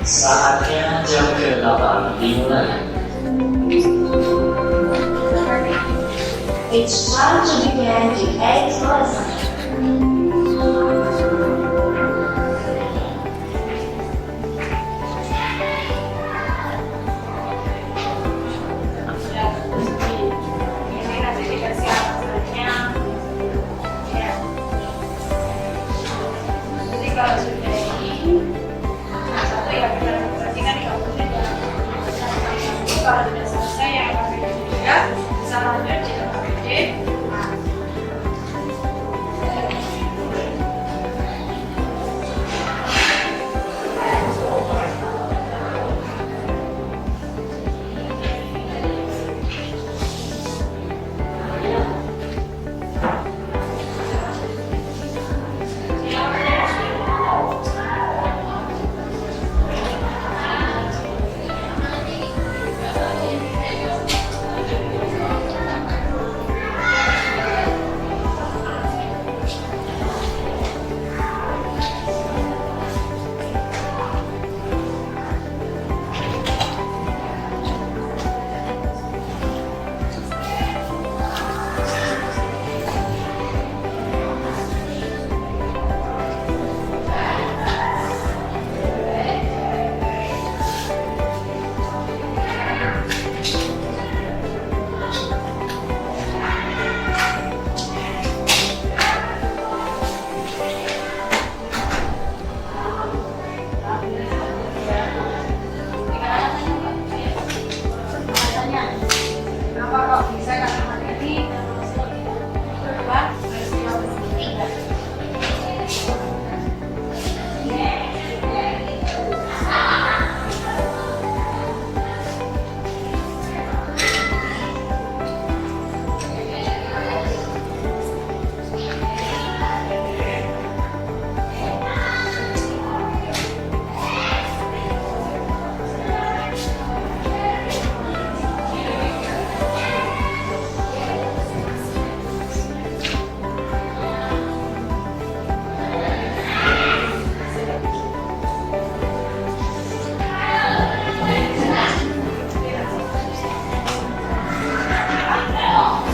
Saatnya jam ke-8 dimulai. It's time to begin the 8th lesson. Ini nanti dikasih alasannya. Ya. Jadi kalau sudah ini, satu ya kita perhatikan 30 menit. Kalau sudah selesai yang KPD juga bisa lanjut di KPD. Kenapa kok bisa karena materi kedua harus tiga.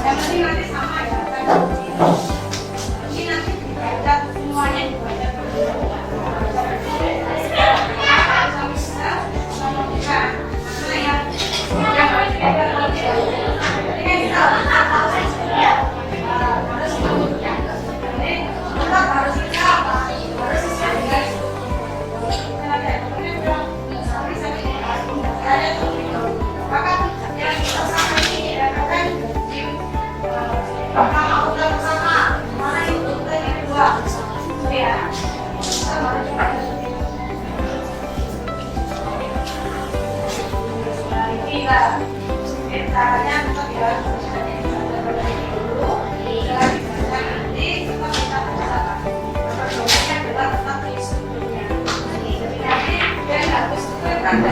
Yang penting nanti sama ya. Ini nanti dibaca semuanya dibaca dulu. Caranya tetap ya, dulu, nanti tetap kita bersama. Perdoanya adalah tetap di strukturnya. Jadi nanti dia harus tetap nanti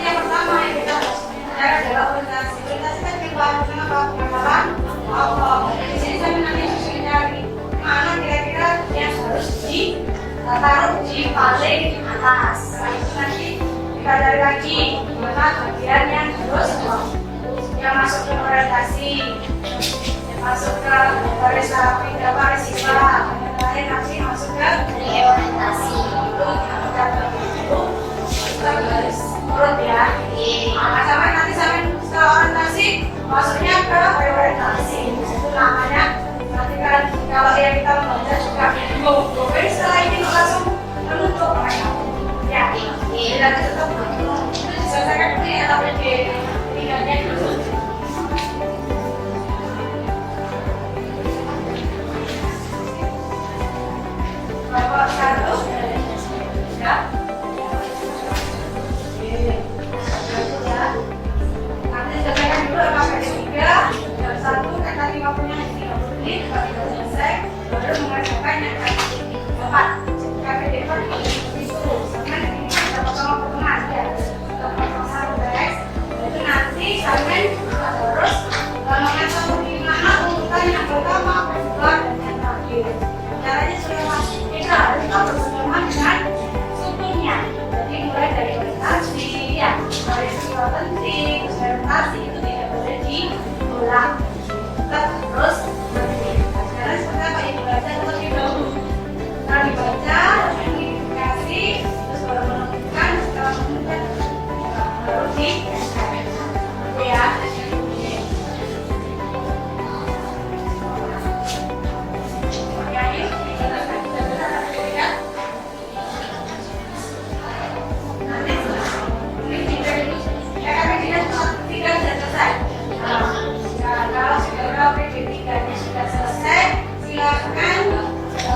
yang pertama yang kita harus bicara adalah orientasi. Orientasi kan kita kenapa pengenalan Allah. Di sini saya nanti harus mencari mana kira-kira yang harus ditaruh di paling atas. Setelah itu nanti kita cari lagi mana bagian yang harus yang masuk ke orientasi, yang masuk ke baris rapi, baris siswa, yang lain nanti masuk ke orientasi. Itu kita kita garis urut ya. Nah, sampai nanti sampai ke orientasi masuknya ke orientasi. Itu namanya nanti kan kalau yang kita membaca juga jadi setelah ini langsung menutup mereka. Ya, dan tetap itu diselesaikan dulu ya, tapi di tinggalnya dulu. Bapak satu, ya. Ya. Nanti selesaikan dulu KPD 3, jam 1 kan tadi waktunya 30 menit, kalau sudah selesai baru mengerjakan yang KPD 4. KPD 4 itu semen ini sama-sama pertemuan ya, sama-sama beres. Itu nanti semen harus mengatur di mana urutan yang pertama, kedua, dan Nah, terus sekarang seperti apa yang dibaca terlebih dahulu. Setelah dibaca, identifikasi, terus baru menentukan, setelah menentukan baru di ya.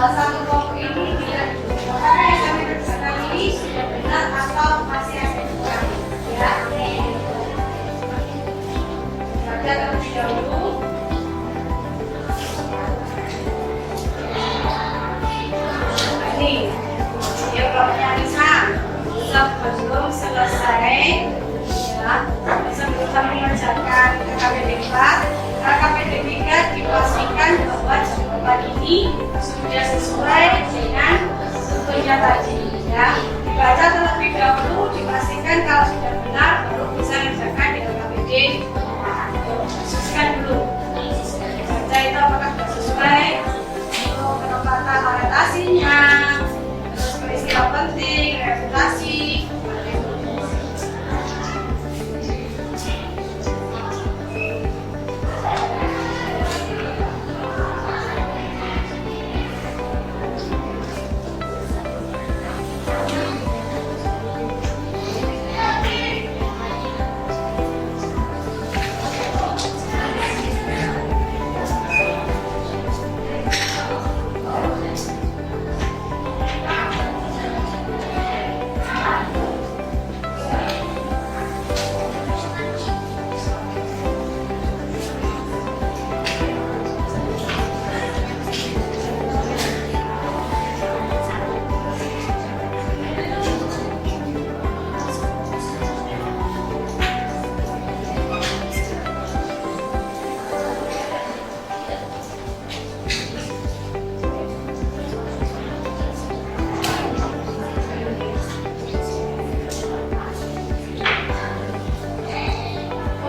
Satu kelompok ini tidak apakah yang kami kerjakan ini sudah benar atau masih ada kurang ya. Baca terlebih dahulu. Ini ya kelompoknya Nisa sebelum selesai ya, sebelum kami mengerjakan KKPD 4 KKPD 3 dipastikan bahwa jawaban ini sudah sesuai dengan tentunya tadi ya. Dibaca terlebih dahulu, dipastikan kalau sudah benar baru bisa mengerjakan di KKPD. Khususkan dulu baca itu apakah sudah sesuai untuk penempatan orientasinya, terus peristiwa penting, reputasi.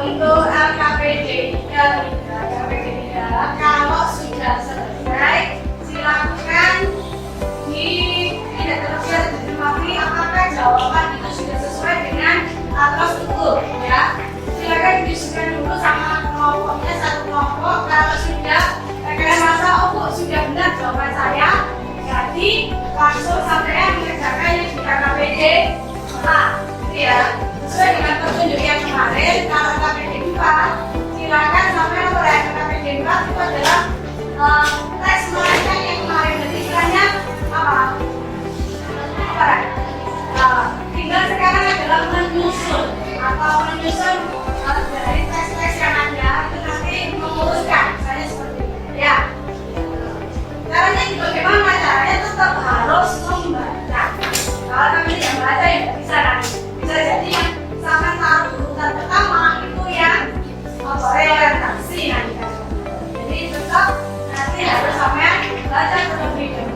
Untuk LKPD 3, kalau sudah selesai silakan tidak terlebih apakah jawaban itu sudah sesuai dengan atlas ukur ya. Silakan didiskusikan dulu sama kelompoknya, satu kelompok. Kalau sudah kalian merasa oh sudah benar jawaban saya, jadi langsung sampai mengerjakan yang di KKPD 4 gitu ya. Sesuai dengan petunjuk yang kemarin, kalau KKPD 4 silakan sampai oleh KKPD 4 itu adalah tes merancang yang kemarin. Jadi istilahnya apa? Tinggal sekarang adalah menyusun atau menyusun dari tes-tes yang ada itu nanti menguruskan misalnya seperti ini ya. Caranya bagaimana? Caranya tetap harus membaca. Kalau kami tidak membaca ya tidak bisa kan? Bisa jadi yang sampai taruh urutan pertama itu yang orientasi nanti kan. Jadi tetap nanti harus sampai baca terlebih dahulu.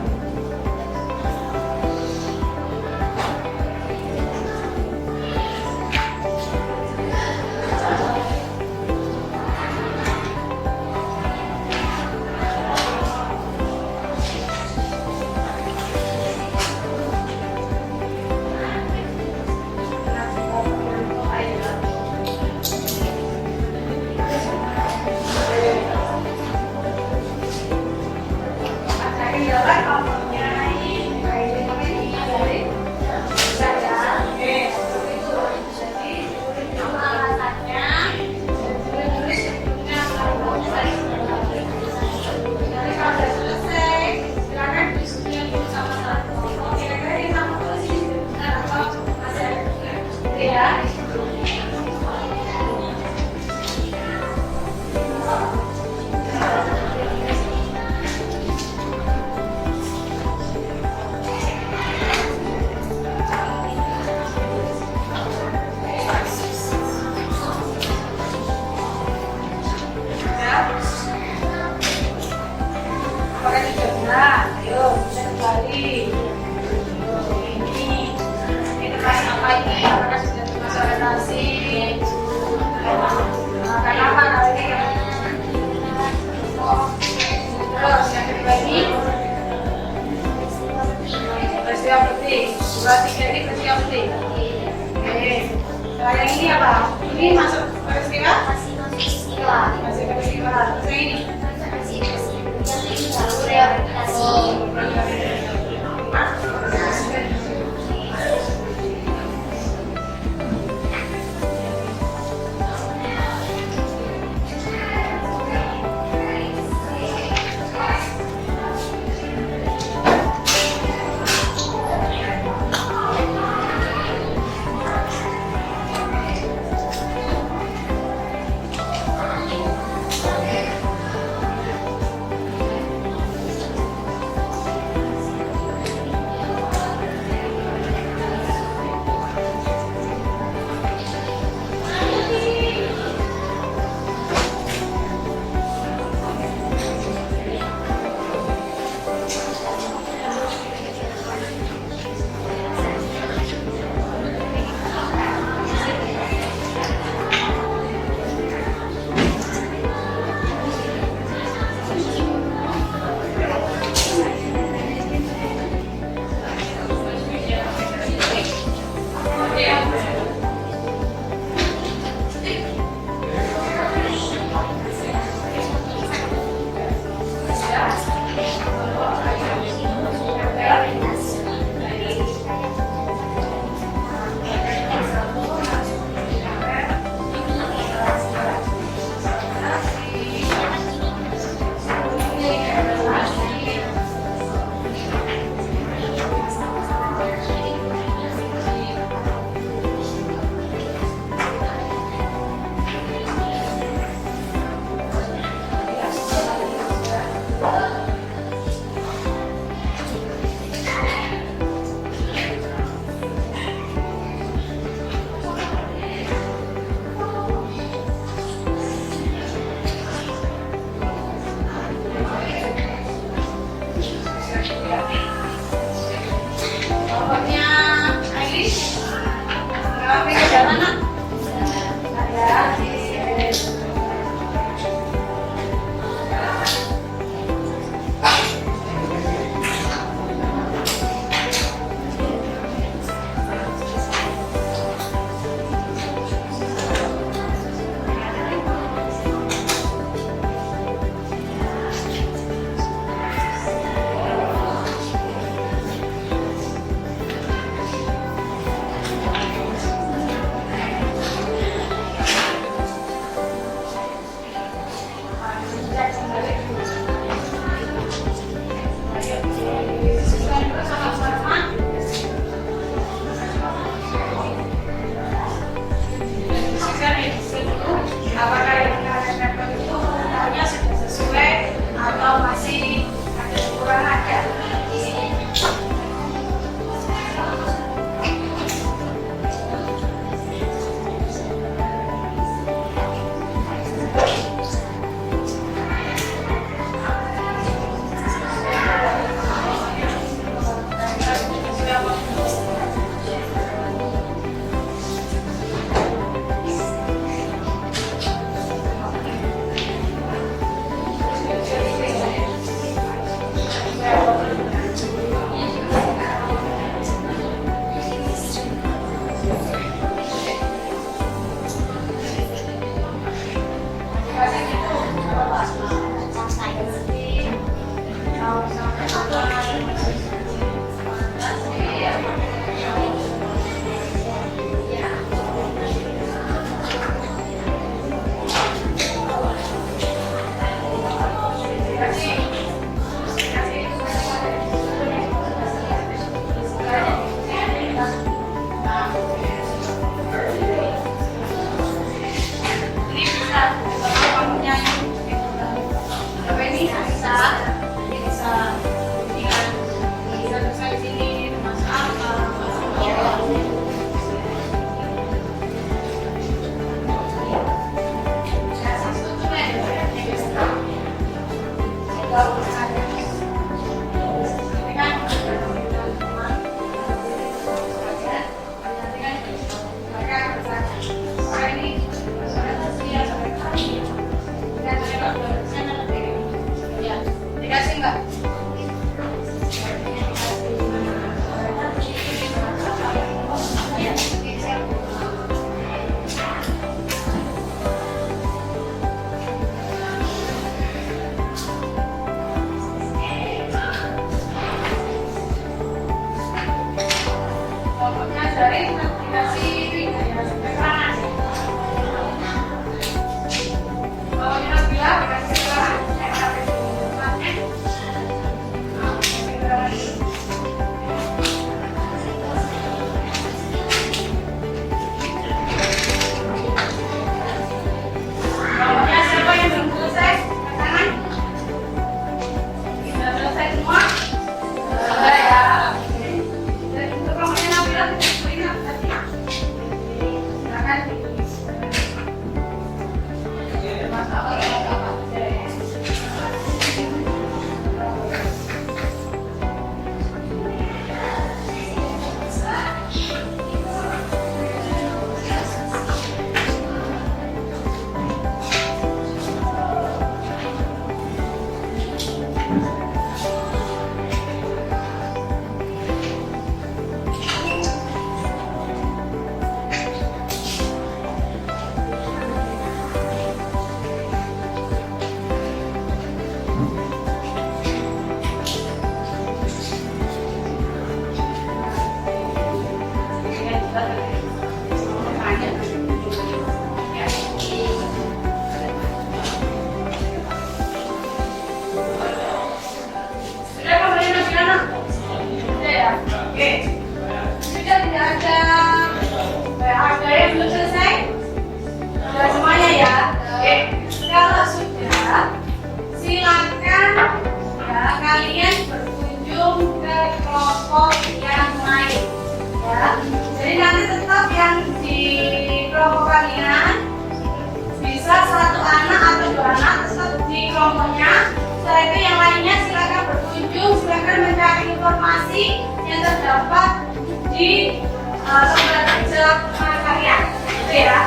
lomba kerja karya. Oke ya.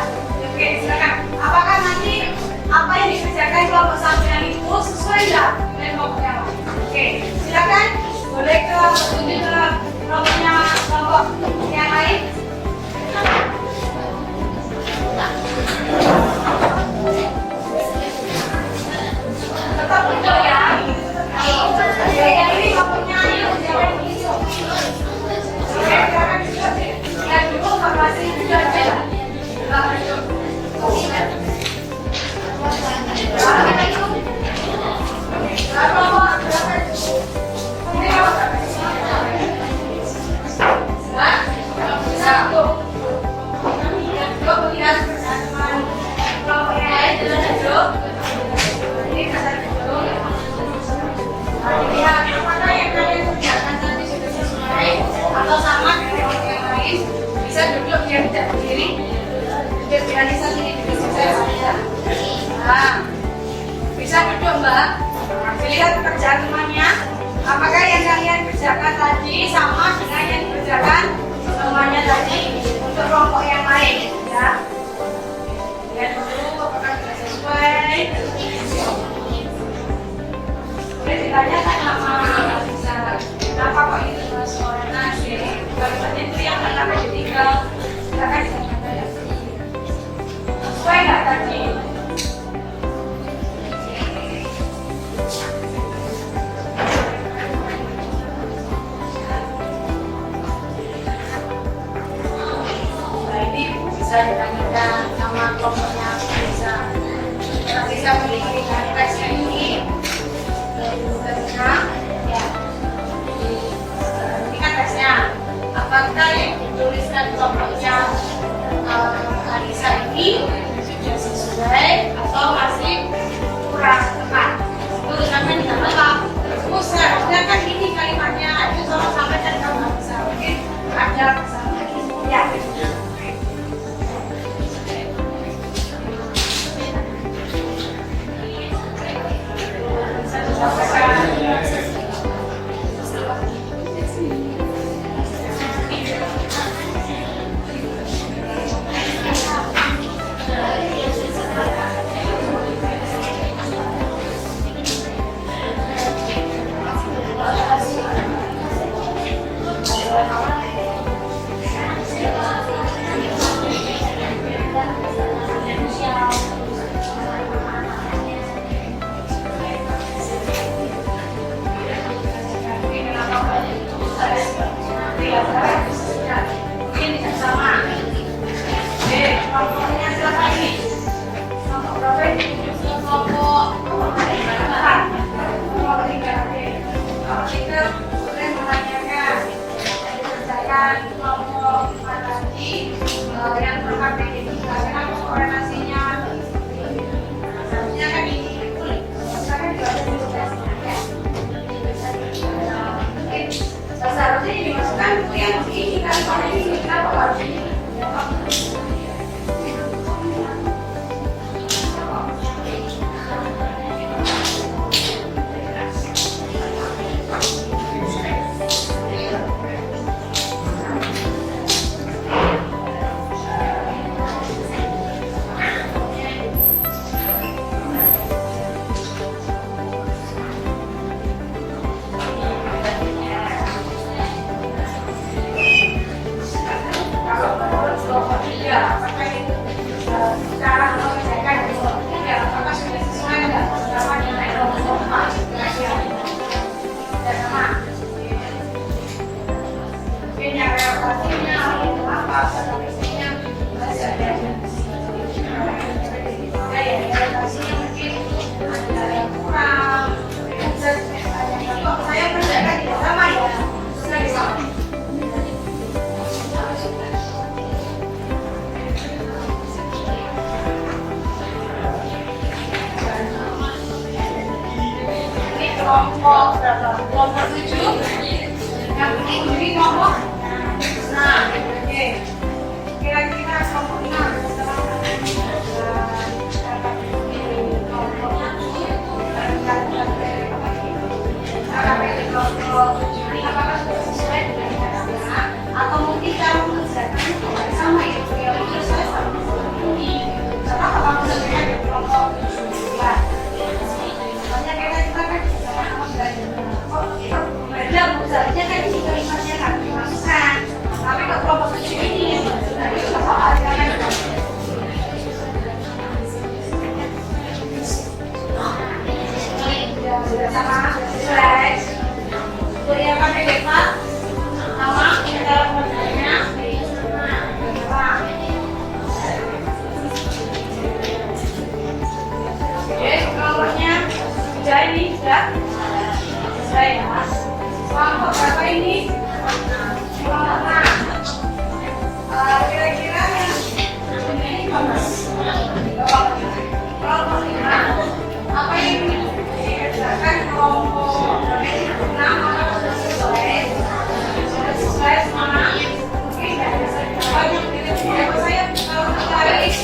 Oke, silakan. Apakah nanti apa yang dikerjakan kelompok sampean itu sesuai nggak dengan kelompok yang lain? Oke, silakan. Boleh ke kelompok yang lain. Tetap betul ya. Yang ini kelompoknya ayo jangan begitu. Oke, silakan lihat dulu informasi juga ada. Atau sama dengan orang yang lain, bisa duduk yang tidak berdiri. Biar bisa sini duduk saya. Nah, bisa duduk Mbak. Dilihat pekerjaan temannya. Apakah yang kalian kerjakan tadi sama dengan yang dikerjakan temannya tadi untuk kelompok yang lain? Ya. Lihat dulu apakah sudah sesuai. Boleh ditanyakan sama bisa. Kenapa kok itu suara nasi? Bagaimana itu yang pertama ditinggal? Silakan ditanyakan. Sesuai nggak tadi? Nah ini bisa ditanyakan sama kelompoknya bisa. Kalau bisa memberikan tesnya ini, tesnya, ya. Ini kan tesnya. Apakah yang dituliskan kelompoknya Alisa ini sudah sesuai atau masih kurang tepat? Terus sampai tidak lengkap. Terus seharusnya kan ini kalimatnya itu kalau sampai kan kamu nggak bisa mungkin ada kesalahan lagi. Ya. Bisa disampaikan. Seharusnya dimasukkan yang ini kan kalau ini kita harus ini. Kelompok 7 yang berdiri kelompok. Nah, oke. Kira-kira kelompok 6. Apakah sudah sesuai dengan caranya atau mungkin cara mengerjakan ini sudah selesai ya. Kelompok berapa ini? Kelompok 6. Kira-kira ini kelompok 5 apa yang dikerjakan kelompok 6 atau sesuai semangat mungkin dari saya kalau tertarik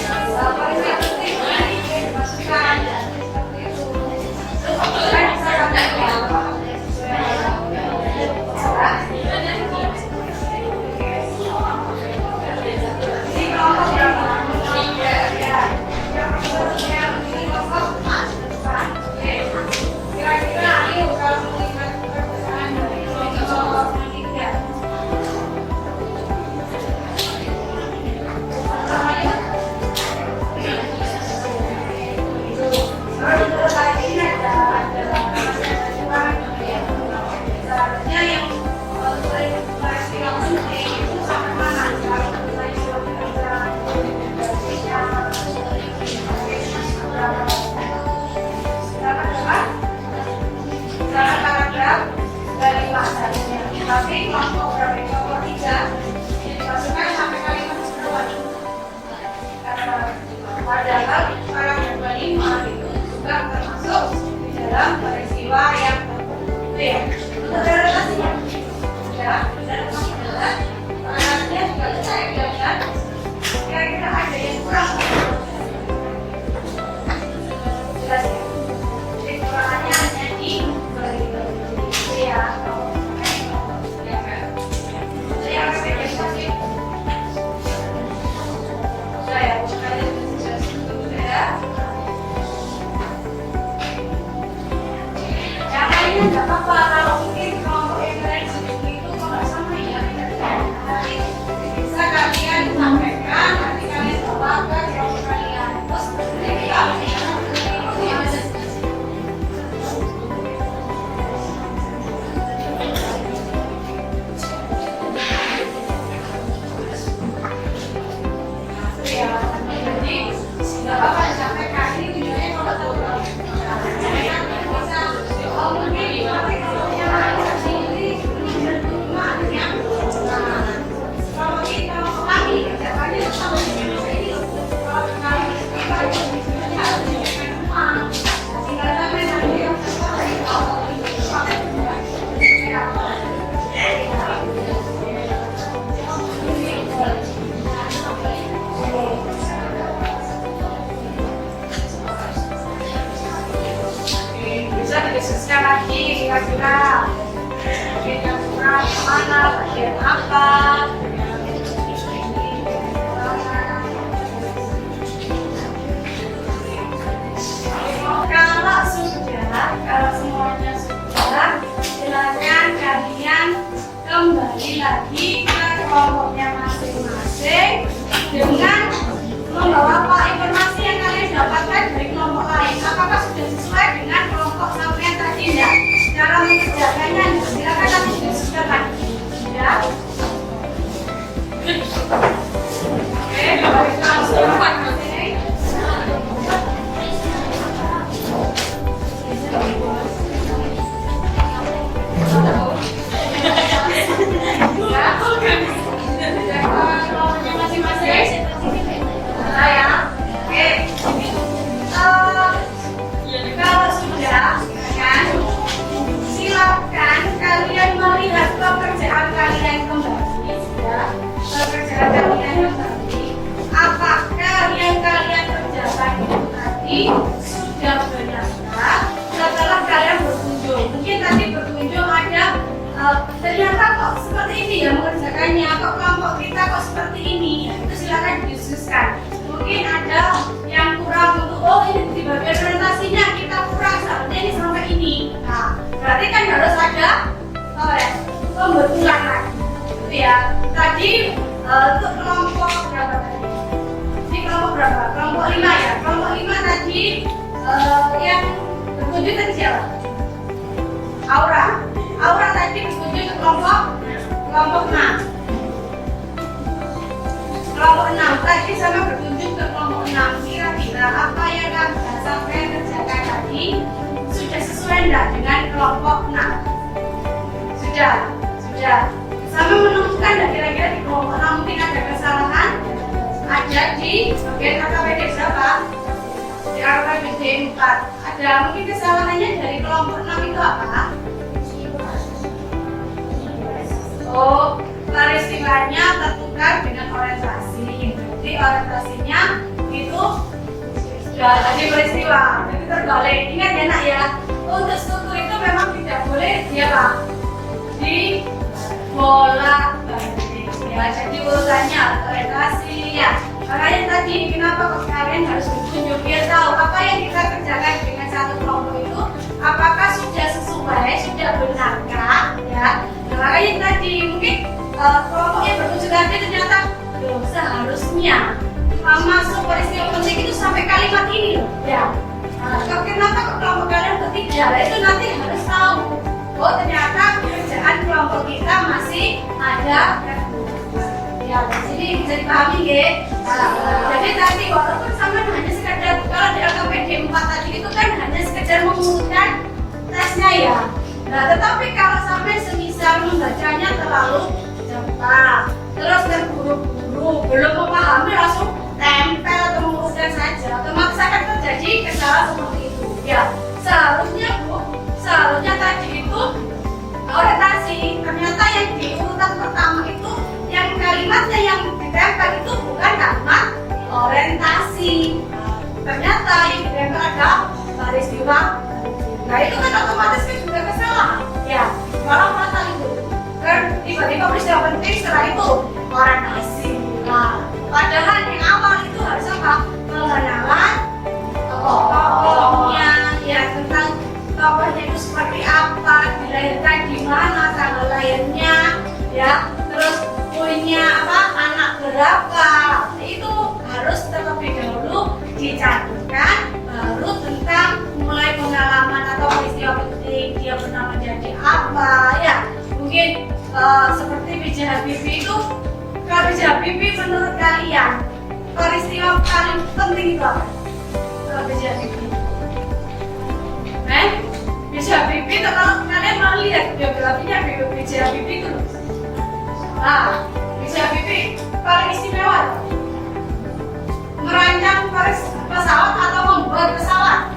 paling penting ini dimasukkan seperti itu saya bisa katakan ini kelompok berapa? Kira-kira ayo kalau melihat perbedaan dari kelompok 3 tapi kelompok berapa kelompok 3 dimasukkan sampai kalimat seberapa padahal paragraf 25 itu juga termasuk di dalam peristiwa yang itu ya untuk relatasinya ya dan adalah paragrafnya juga saya bilang kira-kira ada yang kurang jelas ya jadi kekurangannya hanya di itu ya nggak apa-apa kalau mungkin kelompok yang lain seperti itu kalau nggak sama ya nanti bisa kalian sampaikan nanti kalian bawa ke kelompok kalian terus kita jadi nggak apa-apa disampaikan ini tujuannya kalau tahu diskusikan lagi kira-kira bagian yang kurang mana, bagian apa kalau semuanya sudah silakan kalian kembali lagi ke kelompoknya masing-masing dengan membawa apa informasi yang kalian dapatkan dari kelompok lain apakah sudah sesuai dengan kelompok sampean tadi enggak? Cara mengerjakannya silakan nanti diskusikan ya. Oke, kalau kita langsung ke sini. Kelompoknya masing-masing. Saya, oke. Kalau sudah, kan, silakan kalian melihat pekerjaan kalian kembali, ya. Pekerjaan kalian kembali. Apakah yang kalian kerjakan itu tadi sudah benar? Setelah kalian berkunjung, mungkin tadi berkunjung ada ternyata kok seperti ini ya mengerjakannya, kok kelompok kita kok seperti ini, itu silakan didiskusikan. Mungkin ada yang kurang untuk ini di bagian presentasinya kita kurang seperti ini sampai ini. Nah, berarti kan harus ada pembetulan lagi, gitu ya. Tadi untuk kelompok berapa tadi? Ini kelompok berapa? Kelompok 5 ya. Kelompok 5 tadi yang berkunjung tadi siapa? Aura tadi berkunjung ke kelompok 6. Kelompok 6 tadi sama berkunjung ke kelompok 6. Kira-kira apa yang sampai kerjakan tadi sudah sesuai sudah. Sama menemukan dan kira-kira di kelompok 6 mungkin ada kesalahan. Ada di bagian KKPD berapa? Di KKPD 4. Ada mungkin kesalahannya dari kelompok 6 itu apa? Oh, peristiwanya tertukar dengan orientasi. Jadi orientasinya itu sudah tadi peristiwa, jadi terbalik. Ingat ya nak ya, untuk struktur itu memang tidak boleh dia Pak di bola balik ya. Jadi urutannya orientasi ya. Makanya tadi kenapa kalian harus berkunjung biar tahu apa yang kita kerjakan dengan satu kelompok itu apakah sudah sesuai, sudah benarkah ya. Nah, makanya tadi mungkin kelompok yang berkunjung tadi ternyata loh, seharusnya masuk peristiwa penting itu sampai kalimat ini loh ya. Nah, kenapa kelompok kalian bertiga? Itu nanti harus tahu. Oh ternyata pekerjaan kelompok kita masih ada ya, di sini bisa dipahami ya. Jadi tadi walaupun sama hanya sekedar kalau di LKPD 4 tadi itu kan hanya sekedar mengurutkan tesnya ya. Nah tetapi kalau sampai semisal membacanya terlalu cepat, terus terburu-buru, belum memahami langsung tempel atau mengurutkan saja, otomatis akan terjadi kesalahan seperti itu ya. Seharusnya tadi itu orientasi, ternyata yang di urutan pertama itu yang kalimatnya yang ditempel itu bukan kalimat orientasi. Ternyata yang ditempel ada peristiwa. Nah itu kan otomatis kan juga kesalahan ya. Kalau masa itu kan tiba-tiba peristiwa penting setelah itu orientasi. Nah padahal yang awal itu harus apa? Pengenalan tokohnya ya, tentang tokohnya itu seperti apa, dilahirkan di mana, tanggal lahirnya ya, terus punya apa, anak berapa, itu harus terlebih dahulu dicantumkan. Baru tentang mulai pengalaman atau peristiwa penting dia pernah menjadi apa ya. Mungkin seperti B.J. Habibie itu, kalau B.J. Habibie menurut kalian peristiwa paling penting itu apa? Kalau B.J. Habibie B.J. Habibie, kalau kalian mau lihat biografinya B.J. Habibie itu nah, B.J. Habibie paling istimewa merancang pesawat atau membuat pesawat.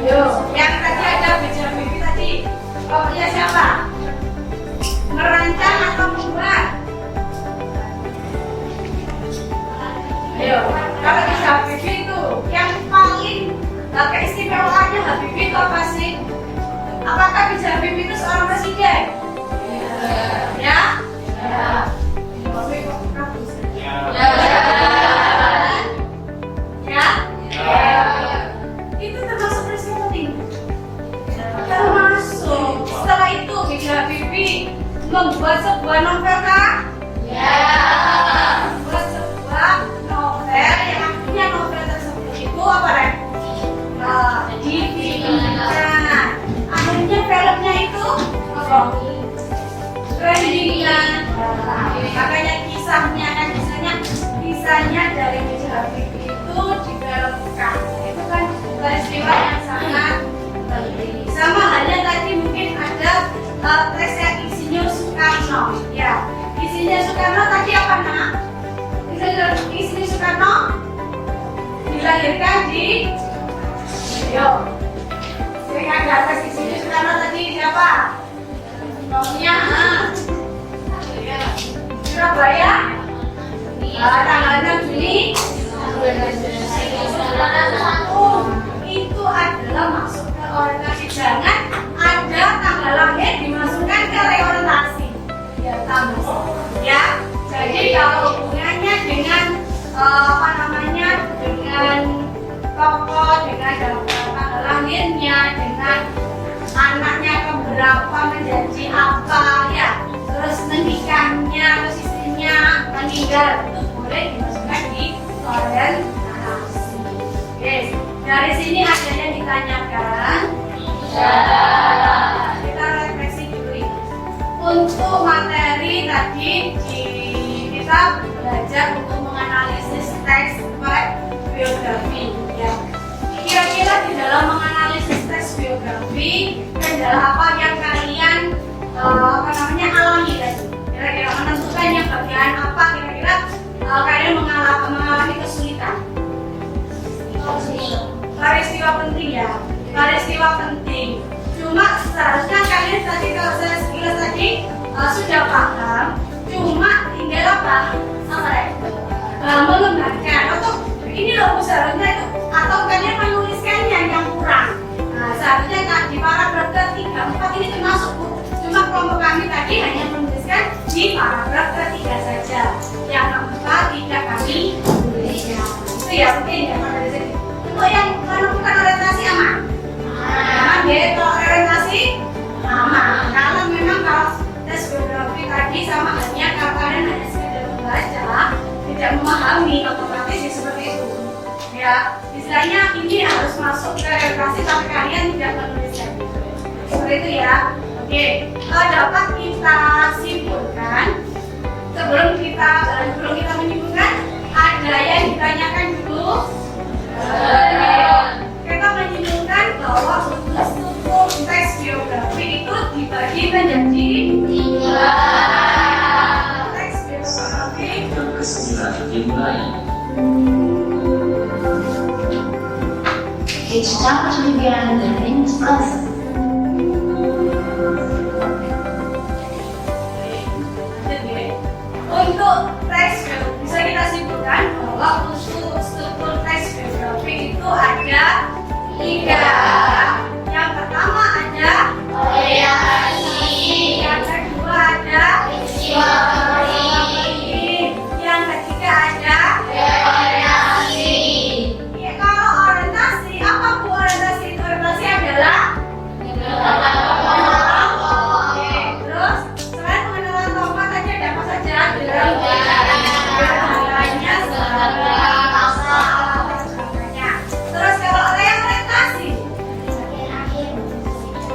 Ayo, yang tadi ada B.J. Habibie tadi pokoknya siapa? Merancang atau membuat? Ayo, kalau B.J. Habibie itu yang paling keistimewaannya Habibie itu apa sih? Apakah B.J. Habibie itu seorang presiden? Ya? Ya? Itu termasuk peristiwa penting? Termasuk. Setelah itu B.J. Habibie membuat sebuah novel kah? Ya. Membuat sebuah novel yang akhirnya novel tersebut itu apa Ren? Difilmkan. Akhirnya filmnya itu trendingan. Makanya kisahnya dari B.J. Habibie itu difilmkan. Itu kan peristiwa yang sangat penting. Sama halnya tadi mungkin ada tesnya Insinyur Soekarno. Ya, Insinyur Soekarno tadi apa nak? Insinyur Soekarno dilahirkan di sering ada tes Insinyur Soekarno tadi siapa? Nomornya Surabaya. Tanggal 6 Juli 1991 itu adalah masuk ke orientasi. Jangan ada tanggal lahir dimasukkan ke reorientasi ya, ya. Jadi kalau hubungannya dengan dengan tokoh, dengan tanggal lahirnya, dengan anaknya keberapa menjadi apa ya, terus menikahnya, terus istrinya meninggal, itu boleh dimasukkan di orientasi. Yes. Dari sini ada yang ditanyakan. Ya. Kita refleksi dulu ini. Untuk materi tadi kita belajar untuk menganalisis teks biografi. Ya. Kira-kira di dalam menganalisis teks biografi kendala apa yang kalian apa kira-kira kalian mengalami kesulitan? Peristiwa penting ya, peristiwa penting. Cuma seharusnya kalian tadi kalau saya sekilas tadi sudah paham. Cuma tinggal apa mengembangkan atau ini loh seharusnya itu atau kalian menuliskannya yang kurang. Nah seharusnya di paragraf ketiga 4 ini termasuk Bu. Cuma kelompok kami tadi hanya menuliskan di paragraf ketiga saja. Yang keempat tidak kami tuliskan. Itu ya mungkin ya pada di sini. Untuk yang menentukan orientasi aman. Aman ya kalau orientasi aman. Kalau memang kalau tes biografi tadi sama halnya kalau kalian hanya sekedar membaca tidak memahami otomatis ya seperti itu. Ya istilahnya ini harus masuk ke orientasi tapi kalian tidak menuliskan. Seperti itu ya. Oke, dapat kita simpulkan sebelum kita menyimpulkan ada yang ditanyakan dulu. Kita menyimpulkan bahwa untuk struktur teks biografi itu dibagi menjadi 3. Teks biografi Yang ke-9 dimulai. It's time to begin the next lesson. Untuk teks biografi bisa kita simpulkan bahwa untuk struktur teks biografi itu ada 3. Yang pertama ada orientasi, yang kedua ada peristiwa penting, yang ketiga ada orientasi. Ya, kalau orientasi apa Bu orientasi itu? Orientasi adalah Oke, terus selain pengenalan tokoh tadi ada apa saja? Gelarnya, sebagainya. Terus kalau reorientasi,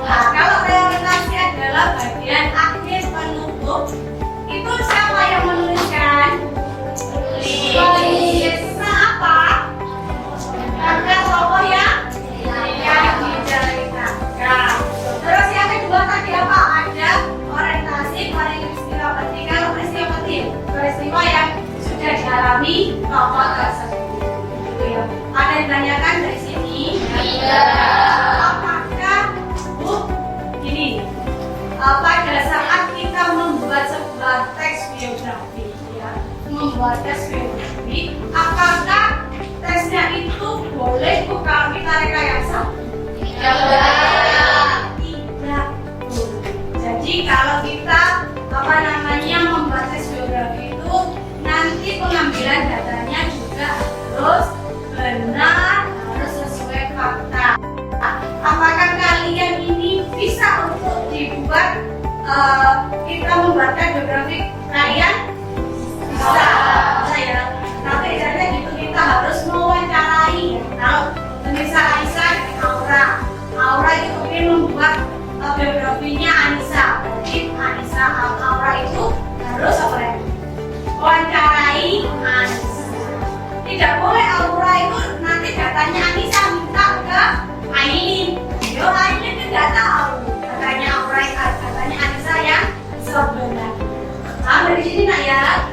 nah kalau reorientasi adalah bagian akhir penutup, itu siapa yang menuliskan? Penulisnya apa? Ada tokoh yang diceritakan. Terus yang kedua tadi apa? Ada orientasi, peristiwa penting. Kalau peristiwa penting, peristiwa yang sudah dialami tokoh tersebut. Gitu ya. Ada yang ditanyakan dari sini? Apakah Bu gini? Pada saat kita membuat sebuah teks biografi, ya, membuat teks biografi, apakah teksnya itu boleh Bu kalau kita rekayasa? Tidak boleh. Jadi kalau kita membuat tes biografi itu nanti pengambilan datanya juga harus benar, harus sesuai fakta. Apakah kalian ini bisa untuk dibuat kita membuatkan biografi kalian? Bisa ya. Tapi caranya gitu kita harus mewawancarai. Kalau Nisa Aisyah Aura itu ingin membuat biografinya Anissa. Berarti Anissa Aura itu harus apa ya? Wawancarai Anissa. Tidak boleh Aura itu nanti datanya Anissa minta ke Ailin. Yo Ailin tidak tahu. Katanya Aura, katanya Anissa yang sebenarnya. Dari sini nak ya.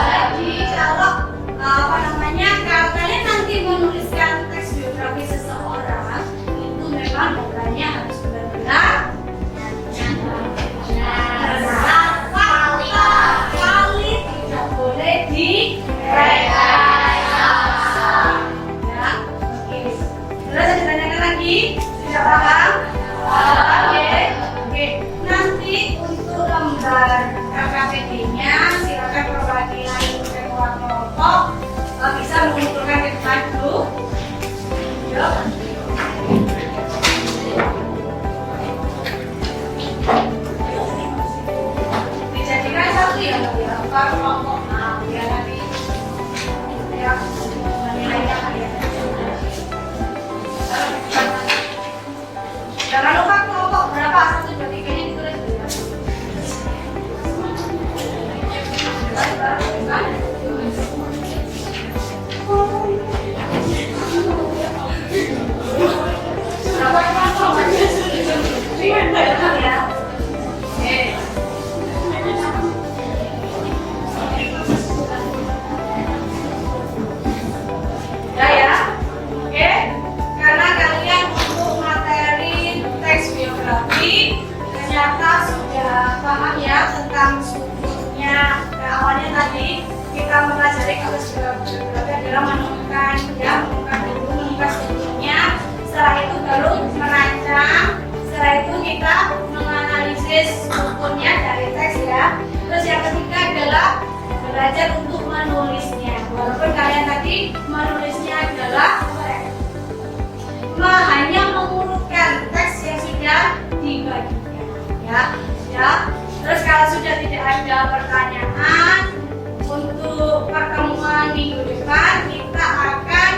Jadi kalau kalau kalian nanti menuliskan teks biografi seseorang itu memang datanya harus benar-benar valid, tidak boleh direkayasa. Ya, oke. Terus ada ditanyakan lagi? Tidak paham? Oke. Nanti untuk lembar KKPD-nya silakan perwakilan ketua kelompok bisa mengumpulkan ke depan dulu. Yuk. Dijadikan satu ya, per kelompok. Nah, biar nanti ya menilainya kalian. Jangan lupa kelompok berapa? 1, 2, 3 nya ditulis dulu ya. ternyata sudah paham ya tentang strukturnya. Awalnya tadi kita mempelajari kalau sudah adalah menemukan strukturnya. Setelah itu baru merancang. Setelah itu kita menganalisis strukturnya dari teks ya. Terus yang ketiga adalah belajar untuk menulisnya. Walaupun kalian tadi menulisnya adalah hanya mengurutkan teks yang sudah dibagikan ya. Terus kalau sudah tidak ada pertanyaan untuk pertemuan minggu depan kita akan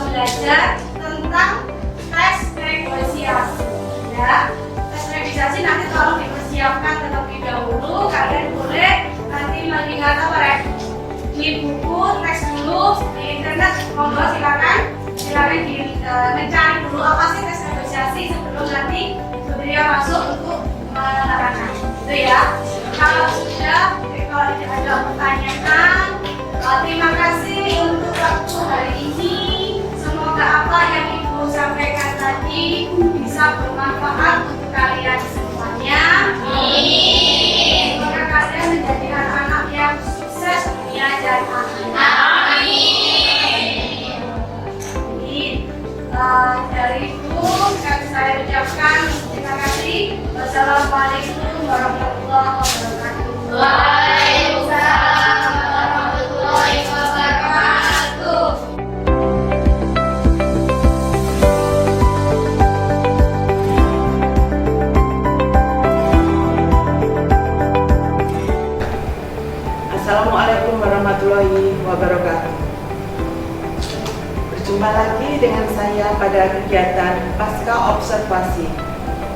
belajar tentang tes negosiasi ya. Tes negosiasi nanti tolong dipersiapkan terlebih dahulu. Kalian boleh nanti melihat di buku teks dulu di internet, monggo silakan mencari dulu apa sih tes negosiasi sebelum nanti beliau masuk untuk menerangkan itu ya. Kalau sudah, kalau tidak ada pertanyaan, terima kasih untuk waktu hari ini. Semoga apa yang Ibu sampaikan tadi bisa bermanfaat untuk kalian semuanya. Semoga kalian menjadi anak-anak yang sukses dunia dan akhirat. Dari Ibu saya ucapkan terima kasih. Wassalamualaikum warahmatullahi wabarakatuh. Waalaikumsalam warahmatullahi wabarakatuh. Assalamualaikum warahmatullahi wabarakatuh. Berjumpa lagi dengan saya pada kegiatan Pasca Observasi.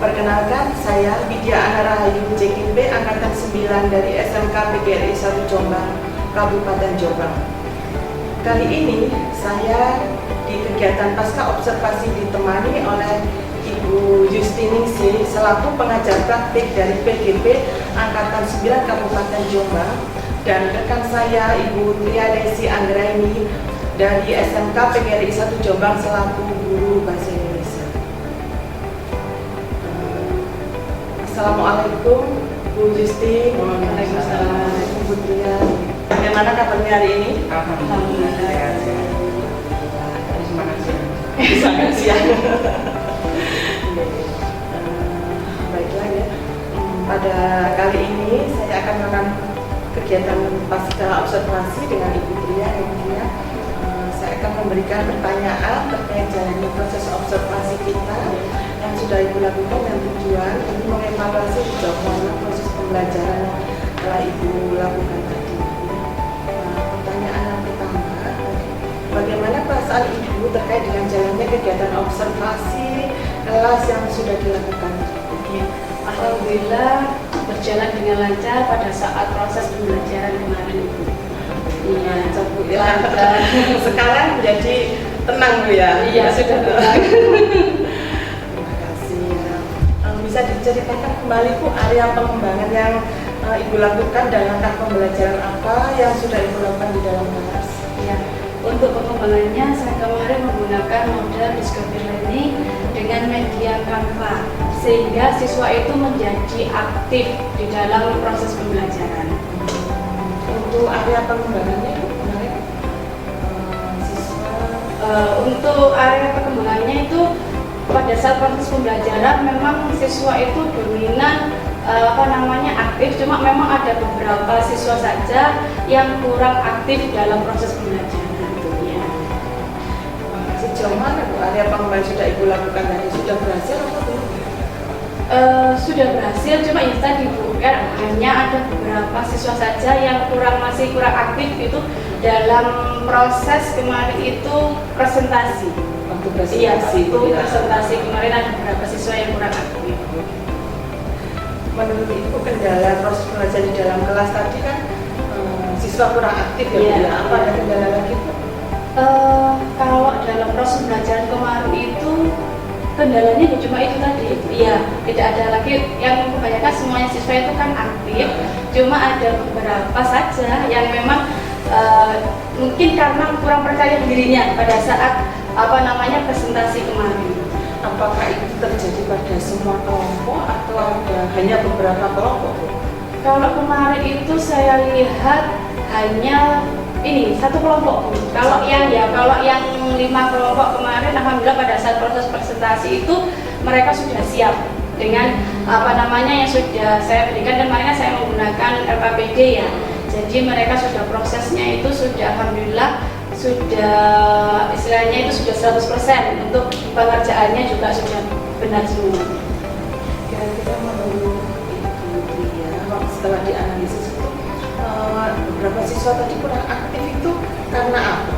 Perkenalkan, saya Widya Ana Rahayu JKP Angkatan 9 dari SMK PGRI 1 Jombang, Kabupaten Jombang. Kali ini saya di kegiatan Pasca Observasi ditemani oleh Ibu Yustiningsih selaku pengajar praktik dari PGP Angkatan 9 Kabupaten Jombang dan rekan saya Ibu Tria Desi Anggraini dari SMK PGRI 1 Jombang selaku guru bahasa Indonesia. Assalamualaikum Bu Justi. Waalaikumsalam Bu Tria. Bagaimana kabarnya hari ini? Alhamdulillah sehat. Sangat siang. Baiklah ya. Pada kali ini saya akan melakukan kegiatan pasca observasi dengan Ibu Tria. Saya akan memberikan pertanyaan terkait jalannya proses observasi kita yang sudah Ibu lakukan dan tujuan untuk mengevaluasi sejauh mana proses pembelajaran yang telah Ibu lakukan tadi. Pertanyaan yang pertama, bagaimana perasaan Ibu terkait dengan jalannya kegiatan observasi kelas yang sudah dilakukan? Alhamdulillah berjalan dengan lancar pada saat proses pembelajaran kemarin Ibu. Iya, cukup lancar. Sekarang menjadi tenang Bu ya? Iya, sudah tenang. Terima kasih ya. Bisa diceritakan kembali Bu area pengembangan yang Ibu lakukan dan langkah pembelajaran apa yang sudah Ibu lakukan di dalam kelas? Ya, untuk pengembangannya saya kemarin menggunakan model discovery learning dengan media Canva sehingga siswa itu menjadi aktif di dalam proses pembelajaran. Untuk area pengembangannya Ibu kemarin siswa untuk area perkembangannya itu pada saat proses pembelajaran memang siswa itu dominan aktif, cuma memang ada beberapa siswa saja yang kurang aktif dalam proses pembelajaran tentunya. Sejauh mana Bu area pengembangan sudah Ibu lakukan tadi? Sudah berhasil atau belum? Sudah berhasil, cuma yang tadi Bu kan hanya ada beberapa siswa saja yang masih kurang aktif itu dalam proses kemarin itu presentasi. Waktu presentasi. Iya, itu presentasi kemarin ada beberapa siswa yang kurang aktif. Menurut Ibu kendala proses pembelajaran di dalam kelas tadi kan siswa kurang aktif ya Bu Iya. ya? Apa ada kendala lagi Bu? Kalau dalam proses pembelajaran kemarin itu kendalanya ya cuma itu tadi. Iya, tidak ada lagi yang kebanyakan semuanya siswa itu kan aktif. Cuma ada beberapa saja yang memang mungkin karena kurang percaya dirinya pada saat presentasi kemarin. Apakah itu terjadi pada semua kelompok atau Apa hanya beberapa kelompok? Kalau kemarin itu saya lihat hanya ini satu kelompok. Kalau yang 5 kelompok kemarin, alhamdulillah pada saat proses presentasi itu mereka sudah siap dengan yang sudah saya berikan. Kemarin kan saya menggunakan LKPD ya. Jadi mereka sudah prosesnya itu sudah alhamdulillah sudah istilahnya itu sudah 100%, untuk pengerjaannya juga sudah benar semua. Kira-kira menurut Ibu ya, setelah dianalisis itu beberapa siswa tadi kurang aktif itu karena apa?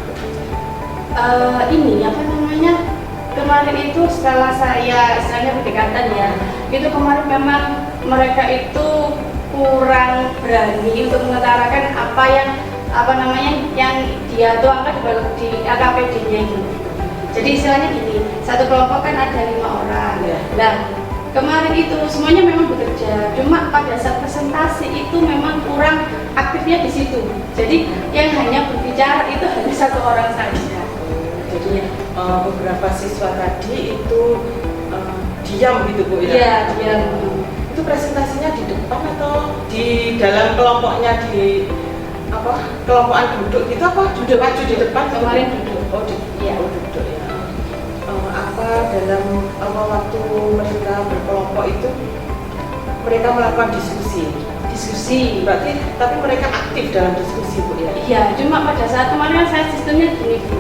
Kemarin itu setelah saya istilahnya pendekatan ya, itu kemarin memang mereka itu kurang berani untuk mengutarakan yang dia tuangkan di LKPD-nya itu. Jadi istilahnya gini, satu kelompok kan ada 5 orang. Nah, kemarin itu semuanya memang bekerja, cuma pada saat presentasi itu memang kurang aktifnya di situ. Jadi yang hanya berbicara itu hanya 1 orang saja. Jadi beberapa siswa tadi itu diam gitu Bu ya? Iya, diam. Itu presentasinya di depan atau di dalam kelompoknya di kelompokan duduk gitu apa? Duduk maju di depan? Kemarin duduk. Duduk ya. Dalam waktu mereka berkelompok itu mereka melakukan diskusi berarti, tapi mereka aktif dalam diskusi Bu ya? Iya, cuma pada saat kemarin saya sistemnya gini Bu,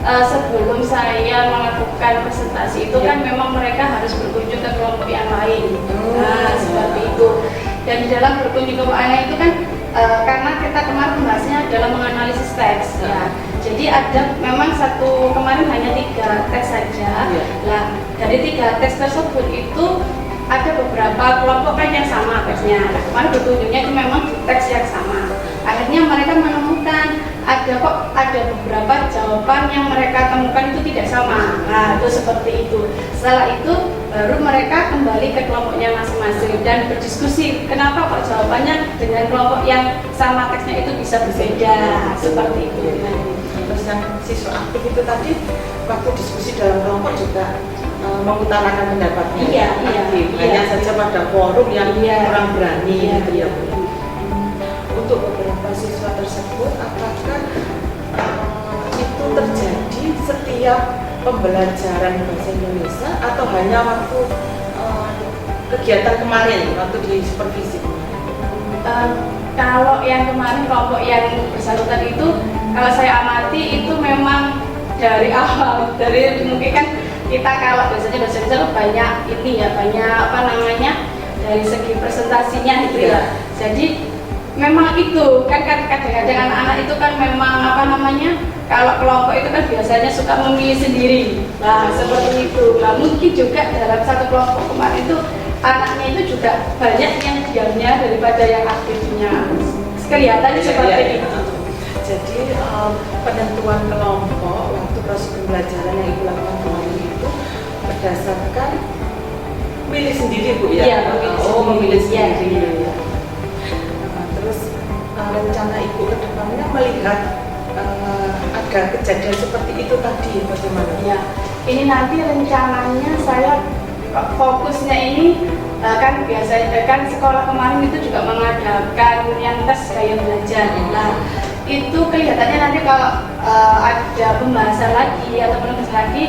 sebelum saya melakukan presentasi itu kan memang mereka harus berkunjung ke kelompok yang lain. Seperti itu. Dan di dalam berkunjung ke kelompok lain itu kan karena kita kemarin membahasnya adalah menganalisis teks ya. Jadi ada memang kemarin hanya 3 teks saja. Nah, dari 3 teks tersebut itu ada beberapa kelompok kan yang sama teksnya. Nah, kemarin berkunjungnya itu memang di teks yang sama. Akhirnya mereka menemukan ada beberapa jawaban yang mereka temukan itu tidak sama. Nah, itu seperti itu. Setelah itu baru mereka kembali ke kelompoknya masing-masing dan berdiskusi kenapa kok jawabannya dengan kelompok yang sama teksnya itu bisa berbeda. Seperti itu. Terus yang siswa aktif itu tadi waktu diskusi dalam kelompok juga mengutarakan pendapatnya. Iya. Hanya saja pada forum yang kurang berani gitu ya. Untuk beberapa siswa tersebut, apakah itu terjadi setiap pembelajaran bahasa Indonesia atau hanya waktu kegiatan kemarin, waktu di supervisi? Kalau yang kemarin kelompok yang bersangkutan itu, kalau saya amati itu memang dari awal, dari mungkin kan kita kalau biasanya bahasa Indonesia banyak dari segi presentasinya gitu ya. Jadi memang itu kan kadang-kadang anak-anak itu kan memang kalau kelompok itu kan biasanya suka memilih sendiri. Nah, seperti itu. Nah, mungkin juga dalam satu kelompok kemarin itu anaknya itu juga banyak yang diamnya daripada yang aktifnya. Kelihatannya seperti itu. Jadi penentuan kelompok waktu proses pembelajaran yang Ibu lakukan kemarin itu berdasarkan milih sendiri Bu ya? Iya, memilih sendiri. Ya. Terus rencana Ibu ke depannya melihat ada kejadian seperti itu tadi bagaimana? Ya, ini nanti rencananya saya fokusnya ini kan biasanya kan sekolah kemarin itu juga mengadakan yang tes gaya belajar. Nah, itu kelihatannya nanti kalau ada pembahasan lagi atau penulis lagi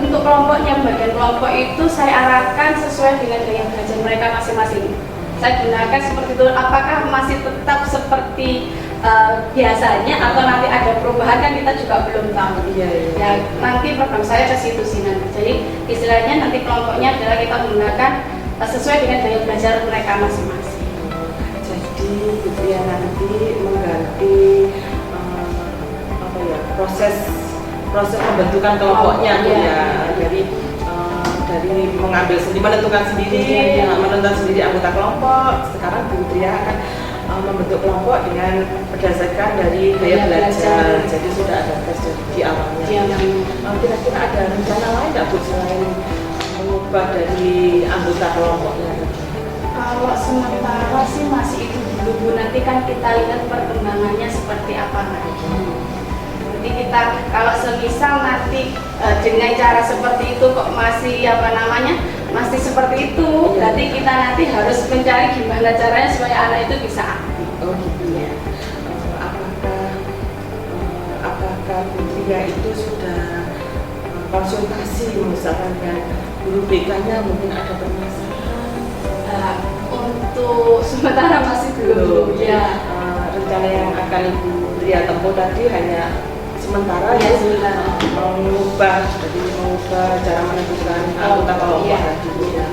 untuk kelompoknya, bagian kelompok itu saya arahkan sesuai dengan gaya belajar mereka masing-masing. Saya gunakan seperti itu, apakah masih tetap seperti biasanya atau nanti ada perubahan kan kita juga belum tahu. Ya, nanti program saya ke situ sih nanti. Jadi istilahnya nanti kelompoknya adalah kita menggunakan sesuai dengan gaya belajar mereka masing-masing. Jadi gitu ya, nanti mengganti proses pembentukan kelompoknya dari mengambil sendiri, menentukan sendiri anggota kelompok. Sekarang Bu Tria akan membentuk kelompok dengan berdasarkan dari gaya belajar. Jadi sudah ada tes di awalnya. Kira-kira ada rencana lain nggak Bu selain mengubah dari anggota kelompoknya? Kalau sementara sih masih itu dulu Bu. Nanti kan kita lihat perkembangannya seperti apa lagi. Nanti kita kalau semisal nanti dengan cara seperti itu kok masih masih seperti itu. Berarti kita nanti harus mencari gimana caranya supaya anak itu bisa aktif. Oh gitu ya. Apakah Putria itu sudah konsultasi misalkan dengan guru BK-nya mungkin ada permasalahan? Untuk sementara masih belum. Ya. Rencana yang akan Ibu Tria tempuh tadi hanya sementara Ya, ya, sementara. mengubah cara menentukan anggota kelompok tadi ya.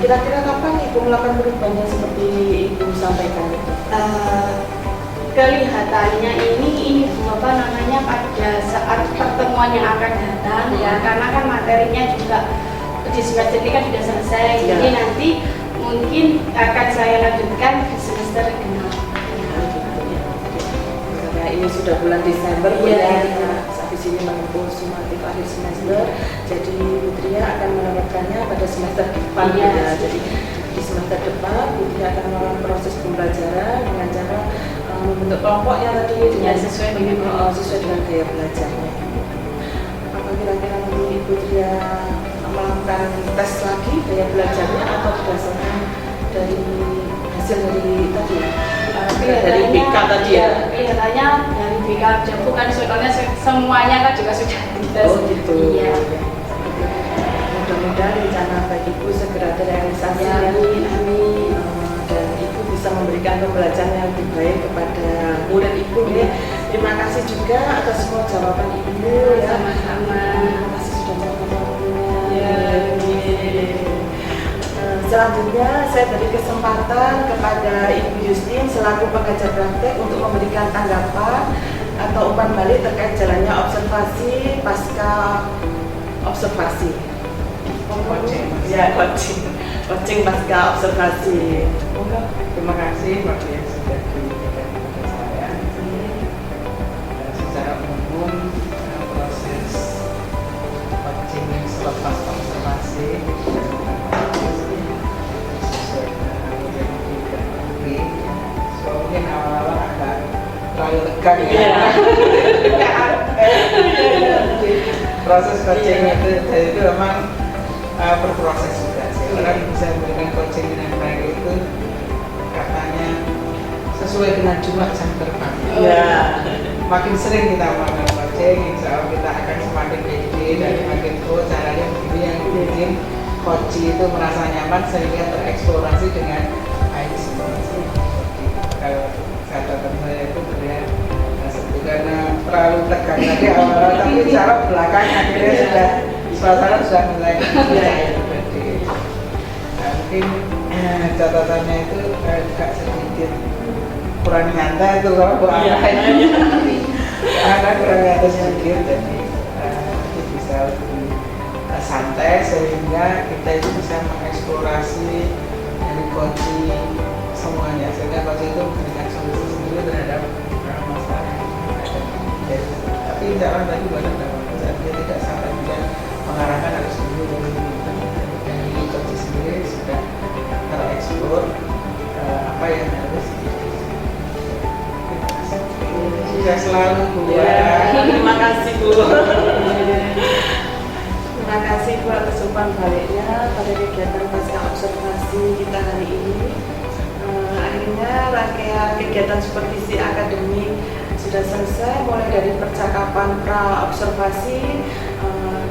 Kira-kira kapan Ibu melakukan perubahannya seperti Ibu sampaikan itu? Kelihatannya ini pada saat pertemuan yang akan datang ya, karena kan materinya juga di semester ini kan sudah selesai. Ya. Jadi nanti mungkin akan saya lanjutkan di semester genap. Karena ini sudah bulan Desember, Iya. kita habis ini menempuh sumatif akhir semester, jadi Putria akan menerapkannya pada semester depan. Iya. Ya. Jadi di semester depan Putria akan melakukan proses pembelajaran dengan cara membentuk kelompoknya tadi dengan sesuai dengan gaya belajarnya. Apa kira-kira nanti Putria melakukan tes lagi gaya belajarnya atau berdasarkan dari hasil dari tadi ya? Dari BK tadi ya? Kelihatannya dari BK aja, bukan soalnya semuanya kan juga sudah dites. Oh gitu. Iya. Mudah-mudahan rencana baik Ibu segera terrealisasi Ya, amin, amin. Dan Ibu bisa memberikan pembelajaran yang lebih baik kepada murid Ibu ya. Terima kasih juga atas semua jawaban Ibu ya. Sama-sama. Terima kasih sudah menjawab waktunya. Ya. Selanjutnya saya beri kesempatan kepada Ibu Justin selaku pengajar praktek untuk memberikan tanggapan atau umpan balik terkait jalannya observasi pasca observasi. Coaching pasca observasi. Terima kasih waktu yang sudah diberikan kepada saya. Secara umum proses coaching selepas observasi sesuai dengan alur yang diketahui. So mungkin awal-awal agak terlalu tegang ya. Proses coaching itu memang berproses juga sih. Orang bisa memberikan coaching dengan baik itu katanya sesuai dengan jumlah jam terbang. Ya. Makin sering kita melakukan coaching, insya Allah kita akan semakin pede dan semakin caranya begini yang bikin coach itu merasa nyaman sehingga tereksplorasi dengan baik seperti kalau catatan saya itu terlihat karena terlalu tegang tadi awal-awal, tapi cara belakang akhirnya sudah suasana sudah mulai cair. Mungkin catatannya itu agak sedikit kurang nyata itu kalau buat anak kurang nyata sedikit, jadi bisa lebih santai sehingga kita itu bisa mengeksplorasi dari coaching semuanya, sehingga coaching itu memberikan solusi sendiri terhadap masalah yang ada. Tapi jangan tadi bukan dia tidak sampai juga mengarahkan harus dulu dan ini coaching sendiri sudah tereksplor apa yang harus sukses selalu Bu. Terima kasih Bu. Terima kasih Bu atas umpan baliknya pada kegiatan pasca observasi kita hari ini. Akhirnya rangkaian kegiatan supervisi akademik sudah selesai, mulai dari percakapan pra observasi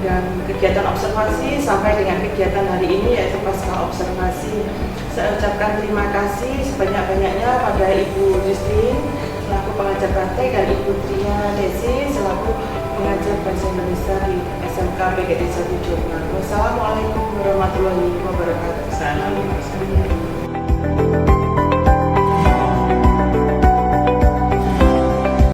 dan kegiatan observasi sampai dengan kegiatan hari ini yaitu pasca observasi. Saya ucapkan terima kasih sebanyak-banyaknya pada Ibu Justin selaku pengajar praktek dan Ibu Tria Desi selaku pengajar bahasa Indonesia di SMK PGRI 1 Jombang. Wassalamualaikum warahmatullahi wabarakatuh. Assalamualaikum.